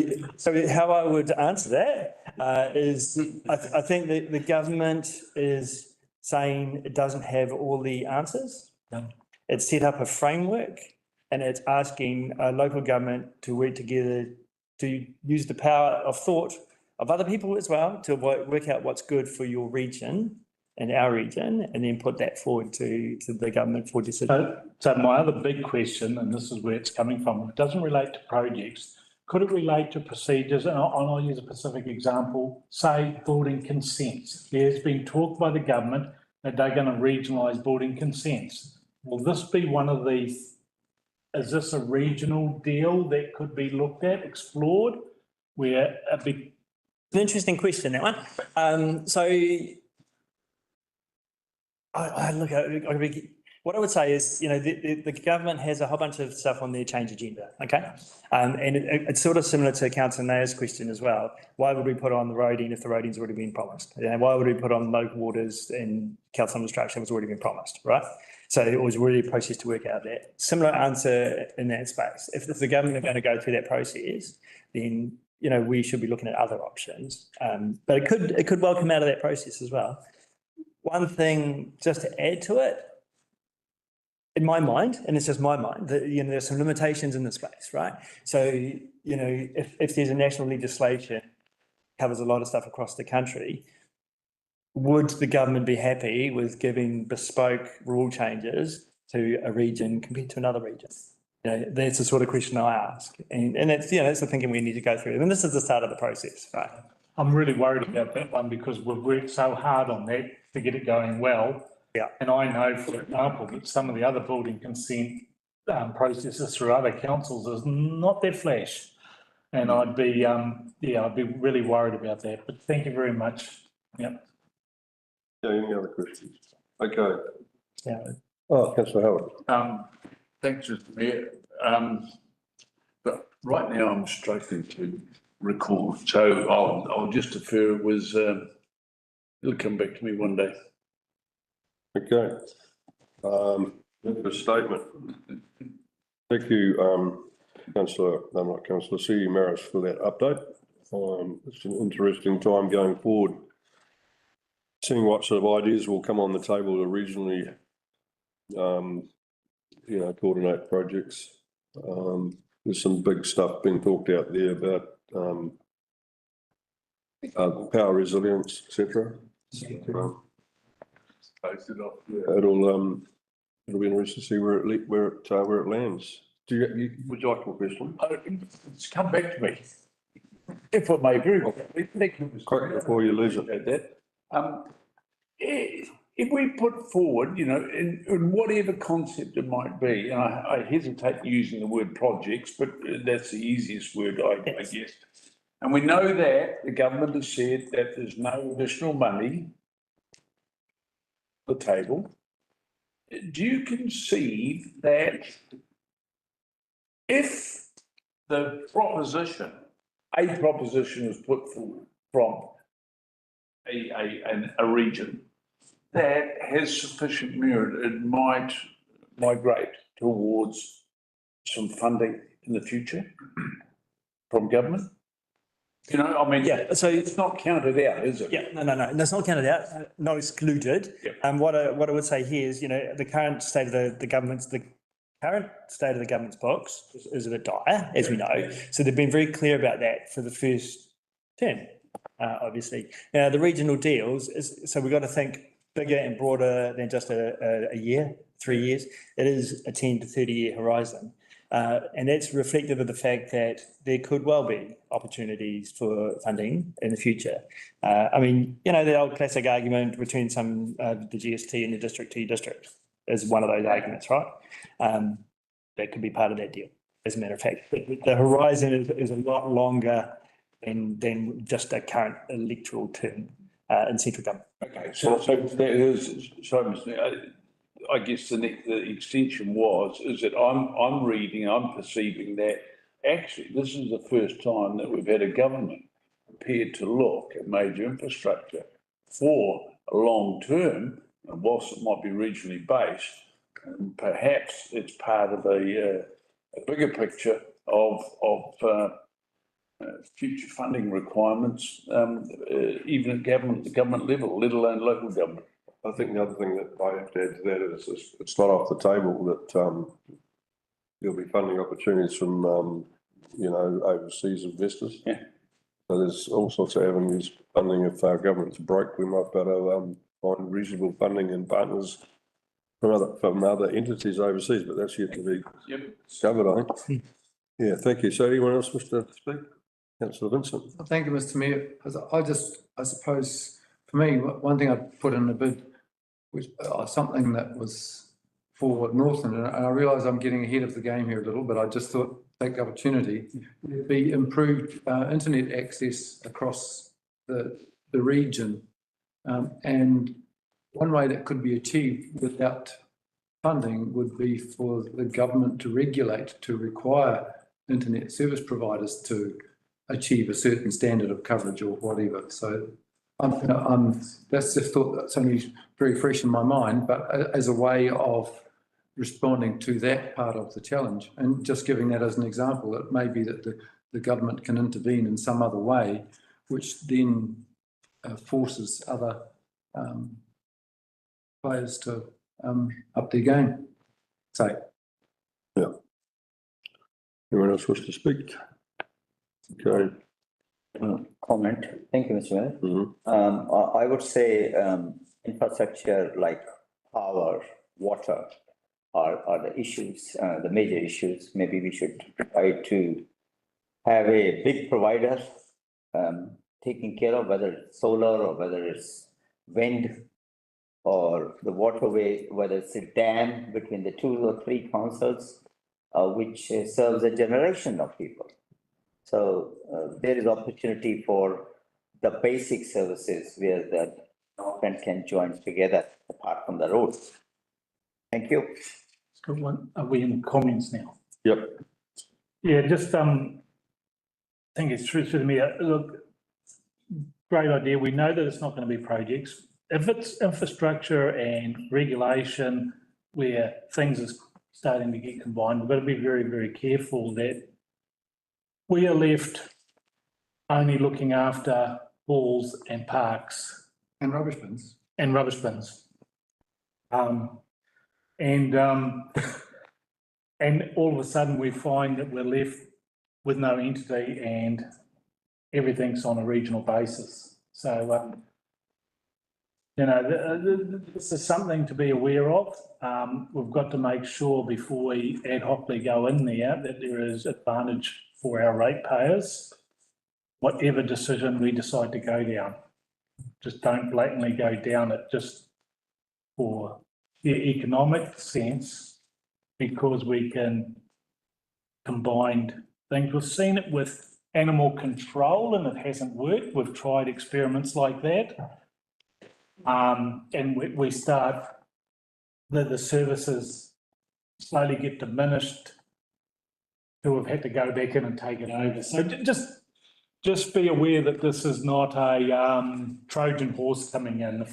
how I would answer that is I think that the government is saying it doesn't have all the answers. No. It's set up a framework and it's asking local government to work together to use the power of thought of other people as well to work out what's good for your region and our region, and then put that forward to the government for decision. So my other big question, and this is where it's coming from, it doesn't relate to projects. Could it relate to procedures? And I'll use a specific example, say building consents. There's been talk by the government that they're going to regionalise building consents. Will this be one of these? Is this a regional deal that could be looked at, explored, where a big? An interesting question, that one. So I look at what I would say is, you know, the government has a whole bunch of stuff on their change agenda, okay? And it's sort of similar to Councillor Nair's question as well. Why would we put on the roading if the roading's already been promised? And why would we put on local waters and calcium destruction was already been promised, right? So it was really a process to work out that. Similar answer in that space. If the government are going to go through that process, then, you know, we should be looking at other options. But it could well come out of that process as well. One thing just to add to it, in my mind, and it's just my mind, that, you know, there's some limitations in the space, right? So, you know, if there's a national legislation covers a lot of stuff across the country, would the government be happy with giving bespoke rule changes to a region compared to another region? You know, that's the sort of question I ask, and that's, you know, that's the thinking we need to go through. And this is the start of the process, right? I'm really worried about that one because we've worked so hard on that to get it going well. Yeah. And I know, for example, that some of the other building consent processes through other councils is not that flash. And I'd be really worried about that. But thank you very much. Yeah. Any other questions? Okay. Yeah. Oh, Councillor Howard. Thanks, Mr. Mayor. But right now I'm struggling to recall, so I'll just defer. It'll come back to me one day. Okay. The statement. Thank you, Councillor C. Maris, for that update. It's an interesting time going forward, seeing what sort of ideas will come on the table to regionally, you know, coordinate projects. There's some big stuff being talked out there about power resilience, etc. It'll be interesting to see where it lands. Would you like a question? It's come back to me. If I may, very Quick before you lose it. If we put forward, you know, in whatever concept it might be, and I hesitate using the word projects, but that's the easiest word, I guess. And we know that the government has said that there's no additional money on the table. Do you conceive that if the proposition is put forward from a region that has sufficient merit, it might migrate towards some funding in the future from government? You know, I mean, Yeah, so it's not counted out, is it? yeah, no, that's not counted out, not excluded. Yeah. And what I would say here is, you know, the current state of the government's books is a bit dire, as we know. So they've been very clear about that for the first term, obviously. Now, the regional deals so we've got to think bigger and broader than just a year, 3 years. It is a 10 to 30-year horizon. And that's reflective of the fact that there could well be opportunities for funding in the future. I mean, you know, the old classic argument between the GST and the district to your district is one of those arguments, right? That could be part of that deal, as a matter of fact. The horizon is a lot longer than just a current electoral term in central government. Okay, so I guess the extension is that I'm perceiving that actually this is the first time that we've had a government prepared to look at major infrastructure for a long term, and whilst it might be regionally based, perhaps it's part of a bigger picture of future funding requirements, even at the government level, let alone local government. I think the other thing that I have to add to that is it's not off the table that there'll be funding opportunities from, you know, overseas investors. Yeah. So there's all sorts of avenues, funding. If our government's broke, we might better find reasonable funding and partners from other entities overseas, but that's yet to be covered, I think. Yeah, thank you. So anyone else wish to speak? Councillor Vincent. Thank you, Mr Mayor. I suppose, for me, one thing I put in the bid, which something that was for Northland, and I realise I'm getting ahead of the game here a little, but I just thought, take the opportunity, would be improved internet access across the region. And one way that could be achieved without funding would be for the government to regulate, to require internet service providers to achieve a certain standard of coverage or whatever. So that's just thought that's only very fresh in my mind, but as a way of responding to that part of the challenge, and just giving that as an example, it may be that the government can intervene in some other way, which then forces other players to up their game. So. Yeah. Anyone else wish to speak? Okay. Comment. Thank you, Mr. Mayor. Mm-hmm. I would say infrastructure like power, water are the issues, the major issues. Maybe we should try to have a big provider taking care of whether it's solar or whether it's wind or the waterway, whether it's a dam between the 2 or 3 councils, which serves a generation of people. So there is opportunity for the basic services where the government can join together apart from the roads. Thank you. Are we in comments now? Yep. Yeah, just think it's true to me. Look, great idea. We know that it's not going to be projects. If it's infrastructure and regulation where things are starting to get combined, we've got to be very, very careful that we are left only looking after halls and parks. And rubbish bins. And rubbish bins. And all of a sudden we find that we're left with no entity and everything's on a regional basis. So, this is something to be aware of. We've got to make sure before we ad hocly go in there that there is advantage for our ratepayers, whatever decision we decide to go down. Just don't blatantly go down it just for the economic sense, because we can combine things. We've seen it with animal control and it hasn't worked. We've tried experiments like that. And we start, the services slowly get diminished who have had to go back in and take it over. So just be aware that this is not a Trojan horse coming in.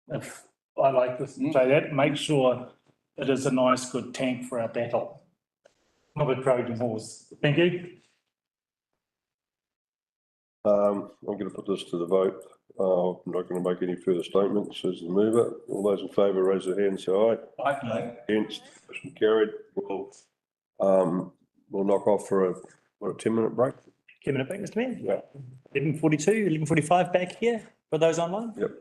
If I like to say that, make sure it is a nice, good tank for our battle, not a Trojan horse. Thank you. I'm going to put this to the vote. I'm not going to make any further statements as the mover. All those in favour, raise their hands, say aye. Aye. Against, motion carried. We'll knock off for a 10-minute break. 10-minute break, Mr Mayor? Yeah. 11:42, 11:45 back here for those online? Yep.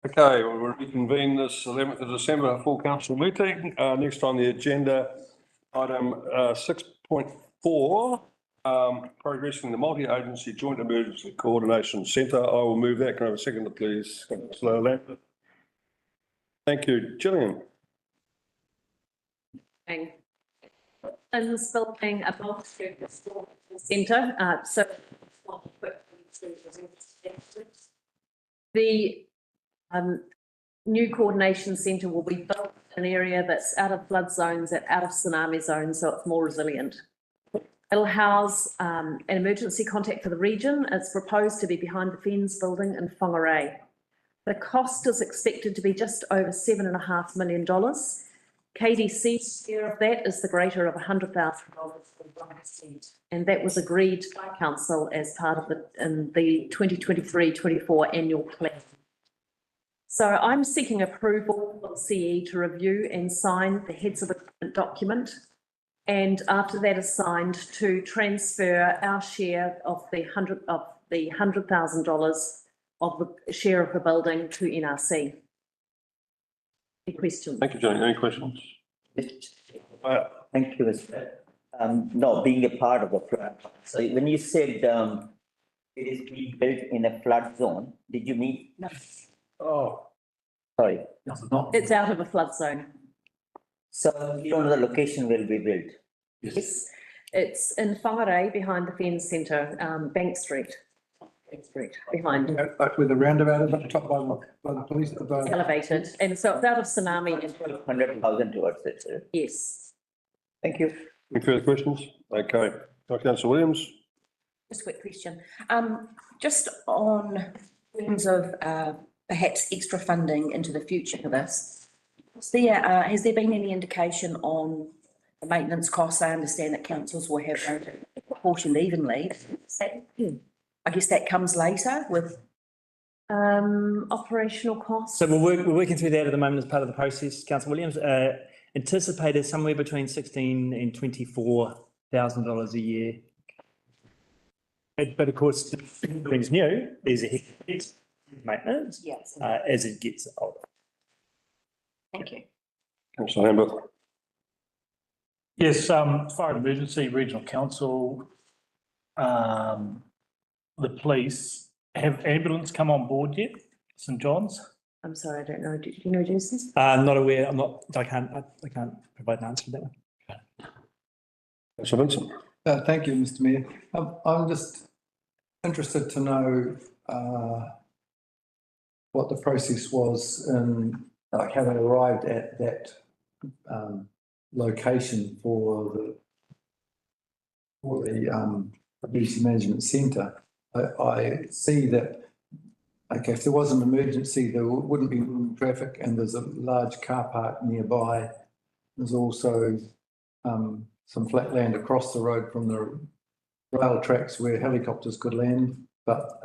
Okay, we'll reconvene this 11th of December full council meeting. Next on the agenda, item 6.4, progressing the multi-agency joint emergency coordination centre. I will move that. Can I have a second, please? Councillor Lambert. Thank you. Gillian. In this building, a multi-purpose centre, the new coordination centre will be built in an area that's out of flood zones and out of tsunami zones, so it's more resilient. It'll house an emergency contact for the region. It's proposed to be behind the Fens building in Whangarei. The cost is expected to be just over $7.5 million. KDC's share of that is the greater of $100,000, and that was agreed by council as part of the 2023-24 annual plan. So I'm seeking approval from CE to review and sign the heads of agreement document, and after that is signed, to transfer our share of the $100,000 of the share of the building to NRC. Any questions? Thank you, Jane. Any questions? Thank you, Mr. No, being a part of the flood. So when you said it is being built in a flood zone, did you mean? No. Oh, sorry. It's out of a flood zone. So you don't know the location will be built? Yes, it's in Whangarei behind the Fens Centre, Bank Street. Behind. With the roundabout at the top by the police. It's elevated, and so it's out of tsunami. 100,000 towards it, sir. Yes. Thank you. Any further questions? Okay. Councillor Williams. Just a quick question. Just on terms of perhaps extra funding into the future for this, has there been any indication on the maintenance costs? I understand that councils will have proportioned evenly. I guess that comes later with operational costs. So we're working through that at the moment as part of the process, Councillor Williams. Anticipated somewhere between $16,000 and $24,000 a year. But of course, things new, there's a maintenance as it gets older. Thank you. Councillor Lambert. Yes, Fire and Emergency Regional Council, the police, have ambulance come on board yet? St John's? I'm sorry, I don't know. Do you know, Jepson? Not aware. I can't provide an answer for that one. Councillor Vincent. Thank you, Mr. Mayor. I'm just interested to know what the process was in having arrived at that location for the emergency management centre. I see that, okay, if there was an emergency, there wouldn't be traffic, and there's a large car park nearby. There's also some flat land across the road from the rail tracks where helicopters could land. But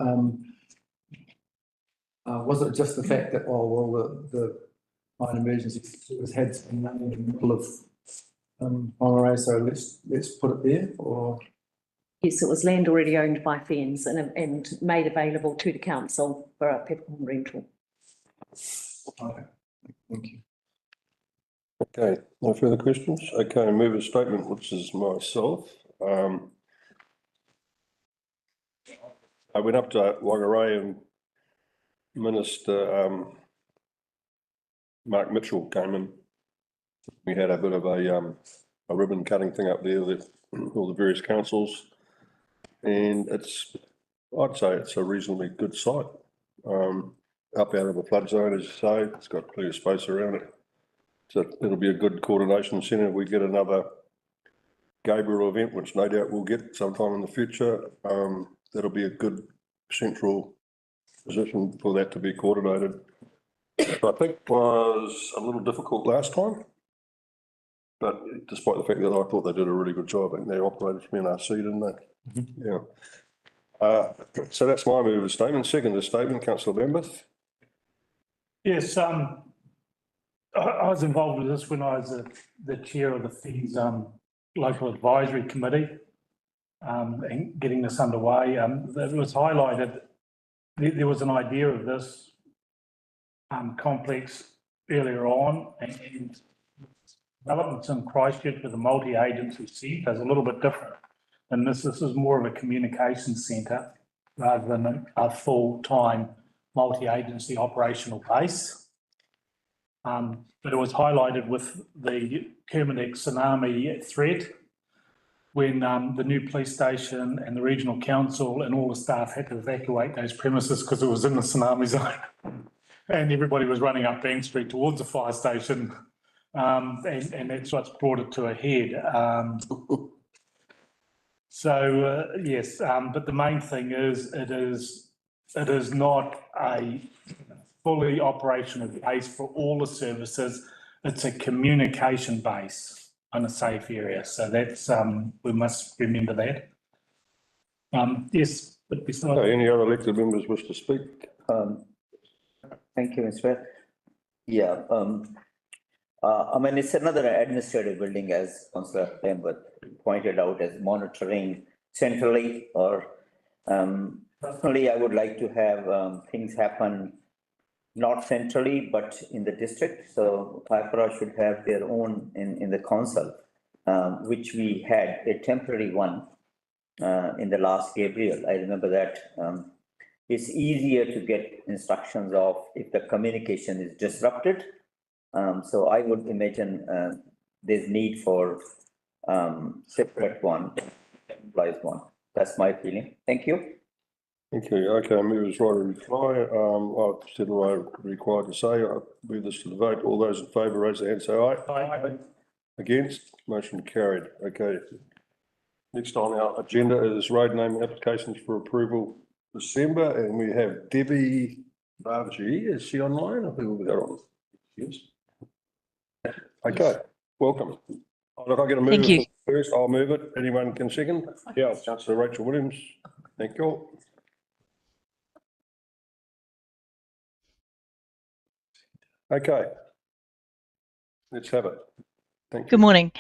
was it just the fact that, the mine emergency service had some land in the middle of Whangarei, so let's put it there, or? Yes, it was land already owned by Fens and made available to the council for a peppercorn rental. Okay, thank you. Okay, no further questions? Okay, move a statement, which is myself. I went up to Whangarei and Minister Mark Mitchell came in. We had a bit of a ribbon cutting thing up there with all the various councils. And I'd say it's a reasonably good site. Up out of the flood zone, as you say, it's got plenty of space around it. So it'll be a good coordination centre. We get another Gabriel event, which no doubt we'll get sometime in the future. That'll be a good central position for that to be coordinated. I think was a little difficult last time, but despite the fact that I thought they did a really good job, and they operated from NRC, didn't they? Mm-hmm. Yeah. So that's my move of statement. Second the statement, Councillor Lambert. Yes, I was involved with this when I was the chair of the Fens local advisory committee, and getting this underway. It was highlighted. There was an idea of this complex earlier on, and developments in Christchurch with a multi-agency centre is a little bit different. And this is more of a communication centre rather than a full-time multi-agency operational base. But it was highlighted with the Kermadec tsunami threat when the new police station and the regional council and all the staff had to evacuate those premises because it was in the tsunami zone. And everybody was running up Bank Street towards the fire station. And that's what's brought it to a head. Yes, but the main thing is it is not a fully operational base for all the services. It's a communication base on a safe area. So that's, we must remember that. Yes, but besides. Okay, any other elected members wish to speak? Thank you, Mr. Yeah, I mean, it's another administrative building, as Councillor Lambert pointed out, as monitoring centrally, or personally, I would like to have things happen not centrally, but in the district. So Kahikatea should have their own in the council, which we had a temporary one in the last Gabriel. I remember that. It's easier to get instructions of if the communication is disrupted. So I would imagine there's need for separate one, centralized one. That's my feeling. Thank you. Thank you. Okay, movers right to reply. I've said what I'm required to say. I'll move this to the vote. All those in favour, raise their hand, say aye. Aye. Against? Motion carried. Okay. Next on our agenda is road name applications for approval December, and we have Debbie Bargy. Is she online? I think we'll get on. Yes. Okay, welcome. Look, I'll get a move it first. I'll move it. Anyone can second? Yeah, Councillor Rachel Williams. Thank you. Okay. Let's have it. Thank you. Good morning.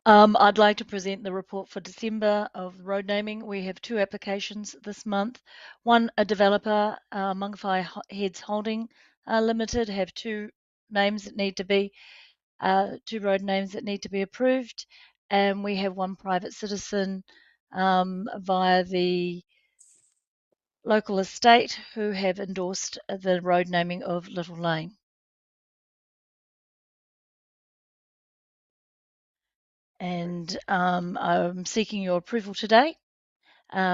I'd like to present the report for December of road naming. We have two applications this month. One, a developer, Mangawhai Heads Holding Limited, have two names that need to be, two road names that need to be approved. And we have one private citizen via the local estate who have endorsed the road naming of Little Lane. And I'm seeking your approval today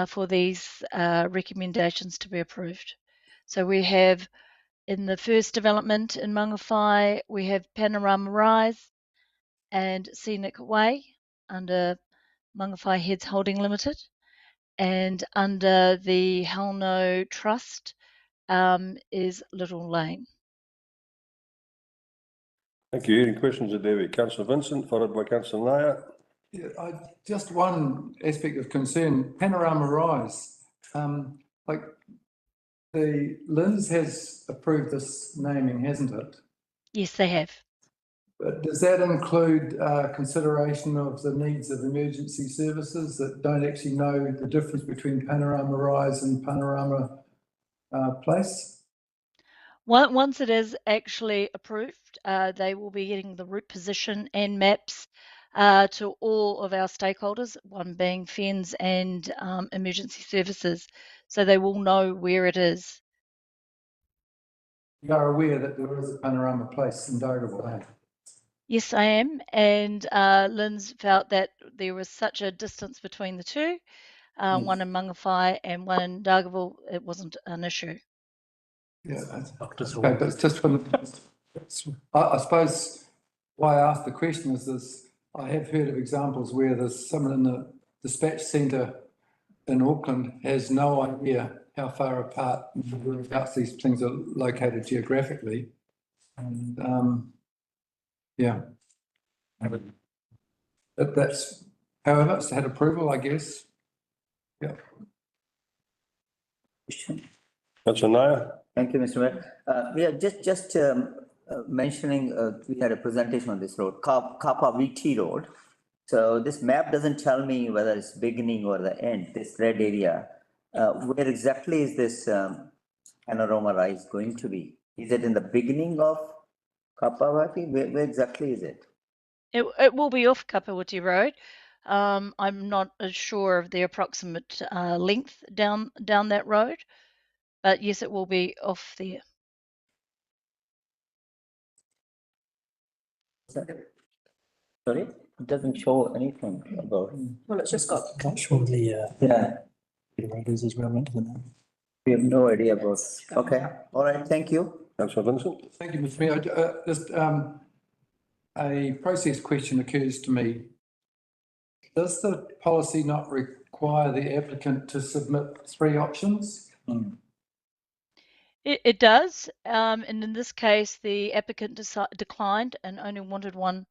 for these recommendations to be approved. So we have, in the first development in Mangawhai, we have Panorama Rise and Scenic Way under Mangawhai Heads Holding Limited, and under the Halno Trust is Little Lane. Thank you. Any questions of Debbie? Councillor Vincent, followed by Councillor Naya. Yeah, just one aspect of concern, Panorama Rise. Like the Linz has approved this naming, hasn't it? Yes, they have. But does that include consideration of the needs of emergency services that don't actually know the difference between Panorama Rise and Panorama Place? Once it is actually approved, they will be getting the route position and maps to all of our stakeholders, one being FENS and emergency services, so they will know where it is. You are aware that there is a Panorama Place in Dargaville? Yes, I am, and Lynn's felt that there was such a distance between the two, one in Mangawhai and one in Dargaville, it wasn't an issue. Yeah, okay, but it's just from I suppose why I asked the question is this: I have heard of examples where there's someone in the dispatch centre in Auckland has no idea how far apart these things are located geographically, and yeah, but that's however it's had approval, I guess. Yeah. Councillor Naya. Thank you, Mr. Mayor. We are just mentioning, we had a presentation on this road, Kapawiti Rd. So this map doesn't tell me whether it's beginning or the end, this red area. Where exactly is this panorama rise going to be? Is it in the beginning of Kapawiti? Where exactly is it? It will be off Kapawiti Road. I'm not sure of the approximate length down that road, but yes, it will be off there. Sorry, it doesn't show anything about. Well, it's just got. Not sure the road is as relevant to that. We have no idea about. Okay, all right, thank you. Councillor Vincent? Thank you, Mr. Mayor. Just a process question occurs to me. Does the policy not require the applicant to submit 3 options? It does, and in this case, the applicant declined and only wanted one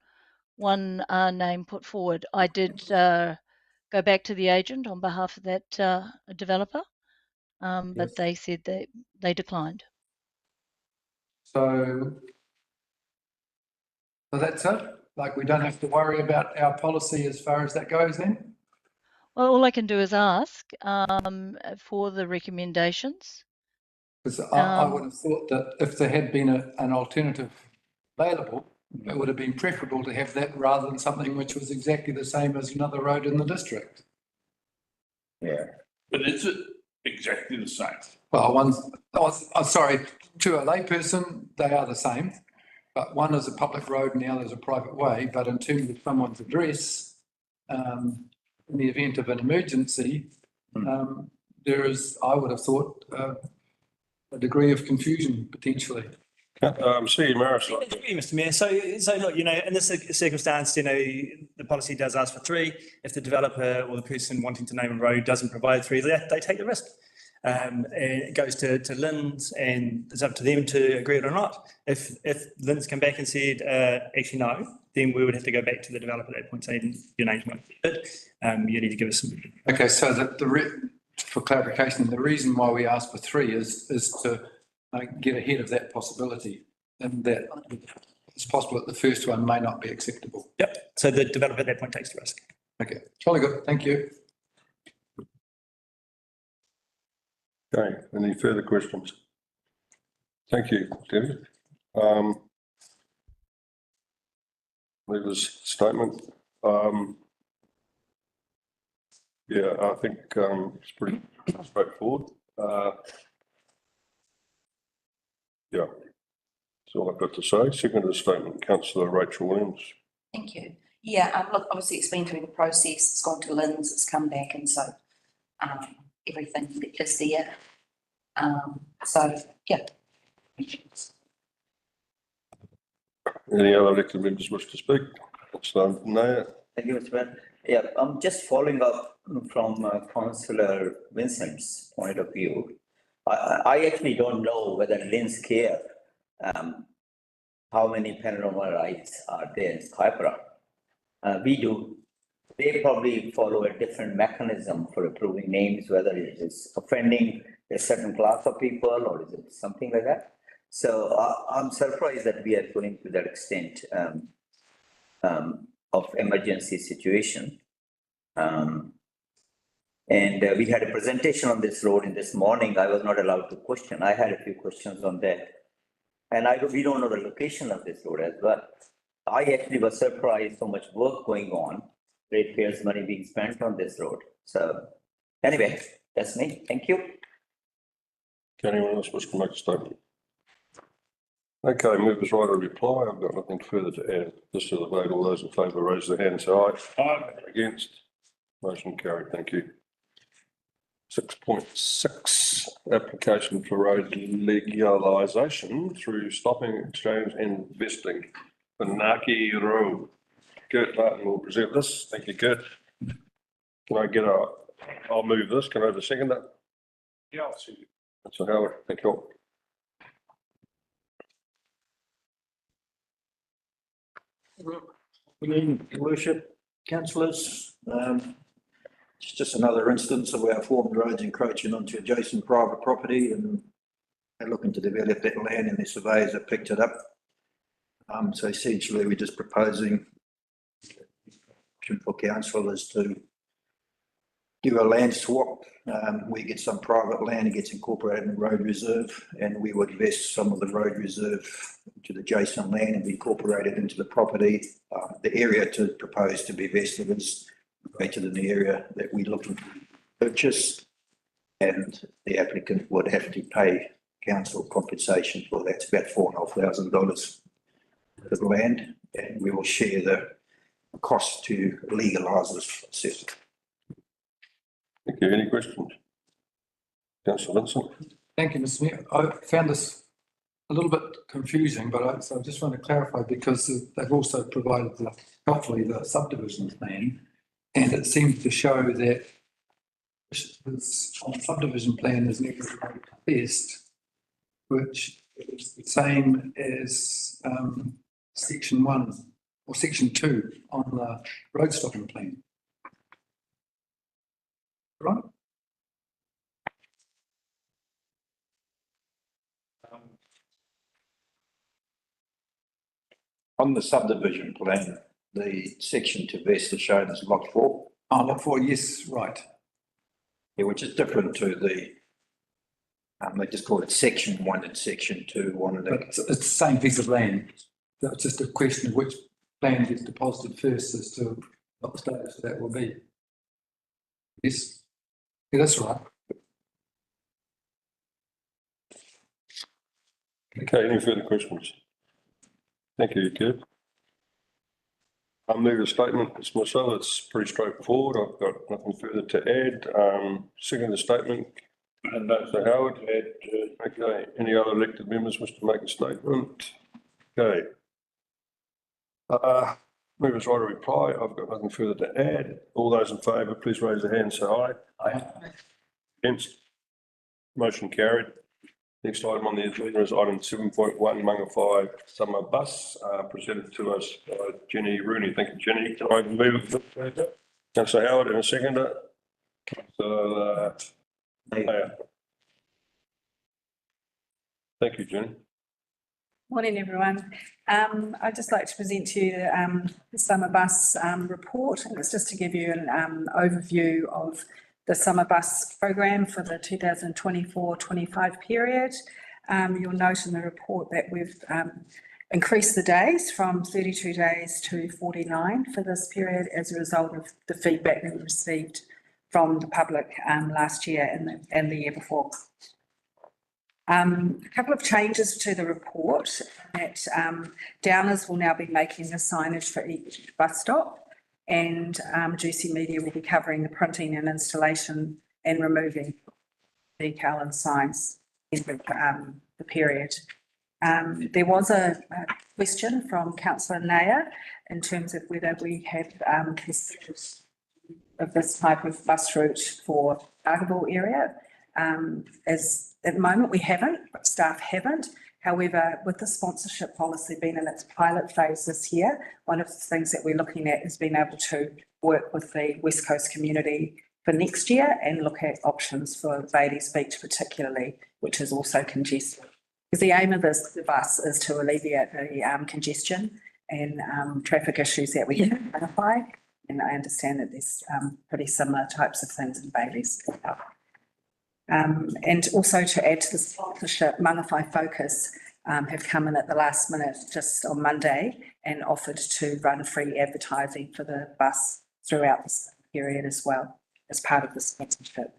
name put forward. I did go back to the agent on behalf of that developer, but they said they declined. So that's it? Like, we don't have to worry about our policy as far as that goes then? Well, all I can do is ask for the recommendations. Because I would have thought that if there had been an alternative available, it would have been preferable to have that rather than something which was exactly the same as another road in the district. Yeah. But is it exactly the same? Well, sorry, to a layperson, they are the same, but one is a public road and the other is a private way. But in terms of someone's address, in the event of an emergency, there is, I would have thought, a degree of confusion potentially. See, Maris. Mr. Mayor, so look, in this circumstance, the policy does ask for 3. If the developer or the person wanting to name a road doesn't provide 3, they take the risk. And it goes to Lynn's, and it's up to them to agree it or not. If Lynn's come back and said, actually no, then we would have to go back to the developer at that point saying your name's not fit. You need to give us some. Okay, so for clarification, the reason why we ask for 3 is to get ahead of that possibility, and that it's possible that the first one may not be acceptable. Yep. So the developer at that point takes the risk. Okay, jolly good. Thank you. Okay, any further questions? Thank you, David. Leader's statement. Yeah, I think it's pretty straightforward. Yeah, that's all I've got to say. Second statement, Councillor Rachel Williams. Thank you. Yeah, look, obviously it's been through the process, it's gone to Lynn's, it's come back, and so everything is there. So, yeah. Any other elected members wish to speak? No. Thank you, Mr. Mayor. Yeah, I'm just following up from Councillor Vincent's point of view. I actually don't know whether Lynn's care how many panorama rides are there in Kahikatea. We do. They probably follow a different mechanism for approving names, whether it is offending a certain class of people or is it something like that. So I'm surprised that we are going to that extent of emergency situation. And we had a presentation on this road in this morning. I was not allowed to question. I had a few questions on that. And we don't know the location of this road as well. I actually was surprised so much work going on, ratepayers' money being spent on this road. So anyway, that's me. Thank you. Can anyone else wish to make a statement? Okay, movers right of reply. I've got nothing further to add. Just to the vote, all those in favour raise their hands. Say aye. Aye. Against? Motion carried. Thank you. 6.6, application for road legalisation through stopping, exchange and vesting. Pinaki Rd. Kurt Martin will present this. Thank you, Kurt. Can I get I'll move this. Can I have a second that? Yeah, I'll see you. That's a Howard. Thank you. Good evening, Your Worship, councillors. It's just another instance of our formed roads encroaching onto adjacent private property, and they're looking to develop that land, and their surveyors have picked it up. So essentially, we're just proposing for council is to do a land swap. We get some private land, it gets incorporated in the road reserve, and we would vest some of the road reserve to the adjacent land and be incorporated into the property. The area to propose to be vested is greater than the area that we're looking to purchase, and the applicant would have to pay council compensation for that. It's about $4,500 for the land, and we will share the cost to legalise this process. Thank you. Any questions? Councillor Vincent? Thank you, Mr. Mayor. I found this a little bit confusing, but so I just want to clarify because they've also provided hopefully the subdivision plan, and it seems to show that this subdivision plan is never best, which is the same as section 1 or section 2 on the road stopping plan. Right? On the subdivision plan, the section to vest is shown as lot 4. Oh, lot 4, yes, right. Yeah, which is different to the, they just call it section 1 and section 2. But it's the same piece of land. So it's just a question of which plan gets deposited first as to what the status of that will be. Yes. Yeah, that's right. Okay, any further questions? Thank you, Kev. I'll move a statement. It's myself. It's pretty straightforward. I've got nothing further to add. Second the statement. And so Howard. Okay, any other elected members wish to make a statement? Okay. Movers right to reply. I've got nothing further to add. All those in favour, please raise their hand and say aye. Aye. Against? Motion carried. Next item on the agenda is item 7.1, Mangawhai Summer Bus, presented to us by Jenny Rooney. Thank you, Jenny. Can I move it? Councillor Howard and a seconder. So, thank you, Jenny. Morning, everyone. I'd just like to present to you the Summer Bus report, and it's just to give you an overview of the Summer Bus program for the 2024-25 period. You'll note in the report that we've increased the days from 32 days to 49 for this period as a result of the feedback that we received from the public last year and the year before. A couple of changes to the report that Downers will now be making the signage for each bus stop, and Juicy Media will be covering the printing and installation and removing decal and signs in the period. There was a question from Councillor Nair in terms of whether we have considered of this type of bus route for Argable area. As at the moment we haven't, staff haven't. However, with the sponsorship policy being in its pilot phase this year, one of the things that we're looking at is being able to work with the West Coast community for next year and look at options for Bailey's Beach particularly, which is also congested. Because the aim of the bus is to alleviate the congestion and traffic issues that we identify. And I understand that there's pretty similar types of things in Bailey's. And also to add to the sponsorship, Mangawhai Focus have come in at the last minute just on Monday and offered to run free advertising for the bus throughout this period as well as part of the sponsorship.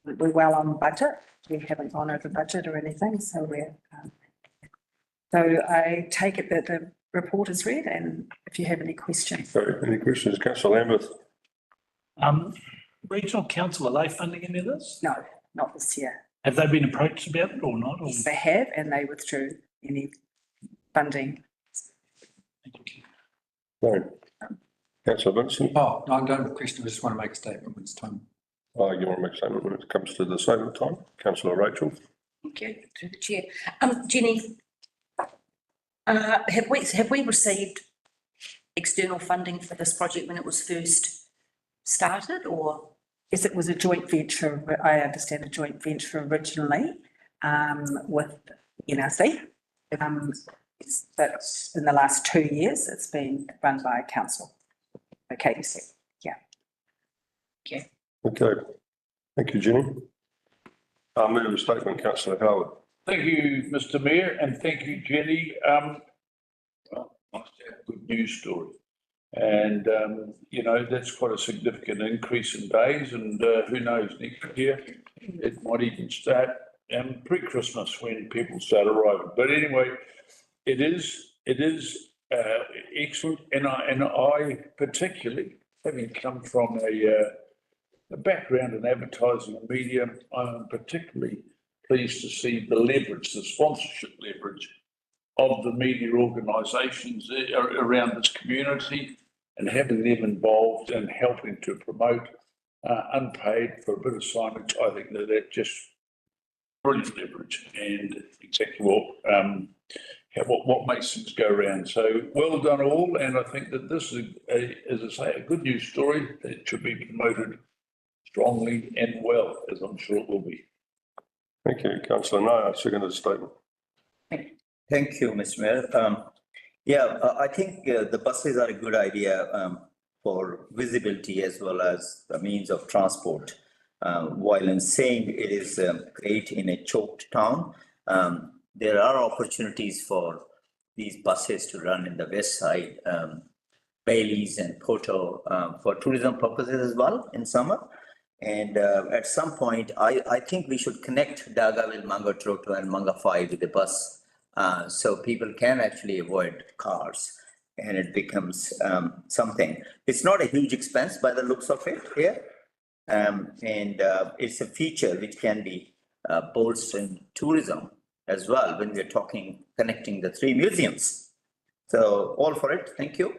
We're well on budget. We haven't gone over budget or anything, so we're. So I take it that the report is read, and if you have any questions. Sorry, any questions, Councillor Lambeth? Regional Council, are they funding any of this? No, not this year. Have they been approached about it or not? Or? Yes, they have, and they withdrew any funding. No. Councillor Vincent? Oh, no, I don't have a question. I just want to make a statement when it's time. Oh, you want to make a statement when it comes to the statement time? Councillor Rachel? Thank you, through the chair. Jenny, have we received external funding for this project when it was first started, or? Yes, it was a joint venture. I understand a joint venture originally with NRC. But in the last 2 years, it's been run by council. Okay, yeah. Okay. Okay, thank you, Jenny. I'll move a statement, councillor Howard. Thank you, Mr Mayor, and thank you, Jenny. Well, nice to have a good news story. And, you know, that's quite a significant increase in days, and who knows, next year it might even start pre-Christmas when people start arriving. But anyway, it is excellent, and I particularly, having come from a background in advertising and media, I'm particularly pleased to see the leverage, the sponsorship leverage of the media organisations around this community, and having them involved and helping to promote unpaid for a bit of signage. I think that just brilliant leverage and exactly what makes things go around. So well done all, and I think that this is, as I say, a good news story that should be promoted strongly and well, as I'm sure it will be. Thank you, councillor Naya. Second the statement. Thank you, Mr Mayor. I think the buses are a good idea for visibility as well as the means of transport. While in saying it is great in a choked town, there are opportunities for these buses to run in the west side, Baileys and Poto, for tourism purposes as well in summer. And at some point, I think we should connect Dagaville, Mangatroto and Mangawhai with the bus, so people can actually avoid cars, and it becomes something. It's not a huge expense by the looks of it here, and it's a feature which can be bolstering tourism as well when we're talking connecting the three museums. So all for it. Thank you.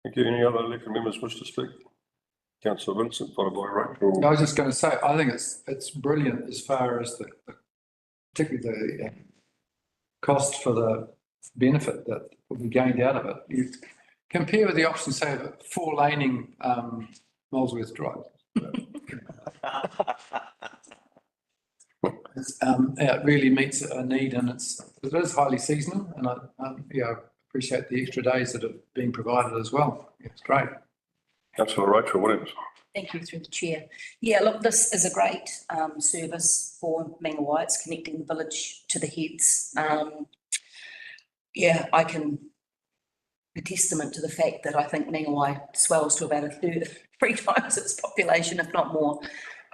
Thank you. Any other elected members wish to speak? Councillor Vincent, followed by Rachel. I was just going to say, I think it's brilliant as far as particularly the cost for the benefit that will be gained out of it. You compare with the option, say, of 4-laning Molesworth Drive. It really meets a need, and it is highly seasonal, and I appreciate the extra days that have been provided as well. It's great. Councillor Rachel Williams. Thank you, through the chair. Yeah, look, this is a great service for Mangawhai. It's connecting the village to the heads. I can be testament to the fact that I think Mangawhai swells to about 3 times its population, if not more,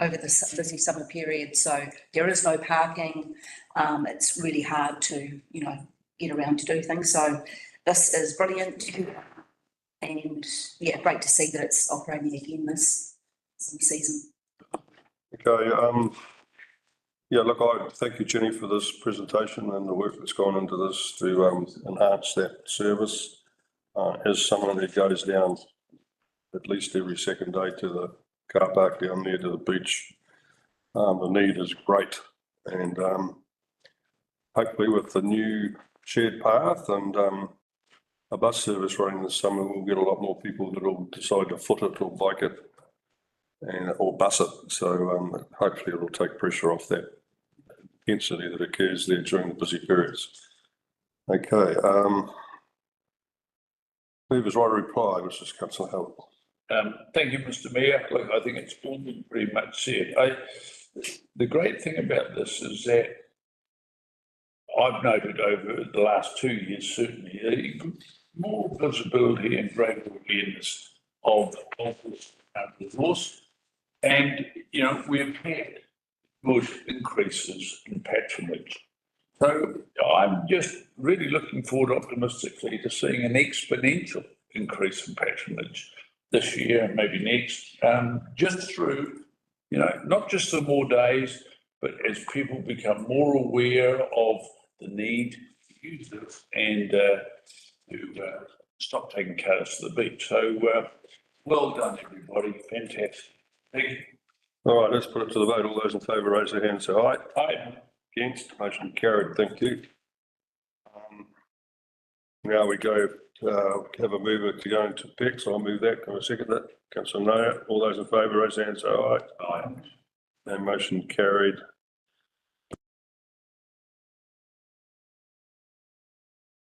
over the busy summer period. So there is no parking. It's really hard to, get around to do things. So this is brilliant. And great to see that it's operating again this season. Okay, look, I thank you, Jenny, for this presentation and the work that's gone into this to enhance that service. As someone who goes down at least every second day to the car park down there to the beach, the need is great, and hopefully with the new shared path and a bus service running this summer, we'll get a lot more people that will decide to foot it or bike it or bus it. So hopefully it will take pressure off that intensity that occurs there during the busy periods. Okay. Leavers right reply, Mrs. Councillor Howard. Thank you, Mr Mayor. Look, I think it's been pretty much said. The great thing about this is that I've noted over the last 2 years, certainly, more visibility and greater awareness of this resource. And, we've had good increases in patronage. So I'm just really looking forward optimistically to seeing an exponential increase in patronage this year and maybe next, just through, not just the more days, but as people become more aware of the need to use this and to stop taking cars to the beach. So well done, everybody. Fantastic. Thank you. All right, let's put it to the vote. All those in favour, raise their hand and say aye. Aye. Against, motion carried. Thank you. Now we go have a mover to go into PEC, so I'll move that. Can I second that? Councillor Naya, all those in favour, raise their hand and say aye. Aye. And motion carried.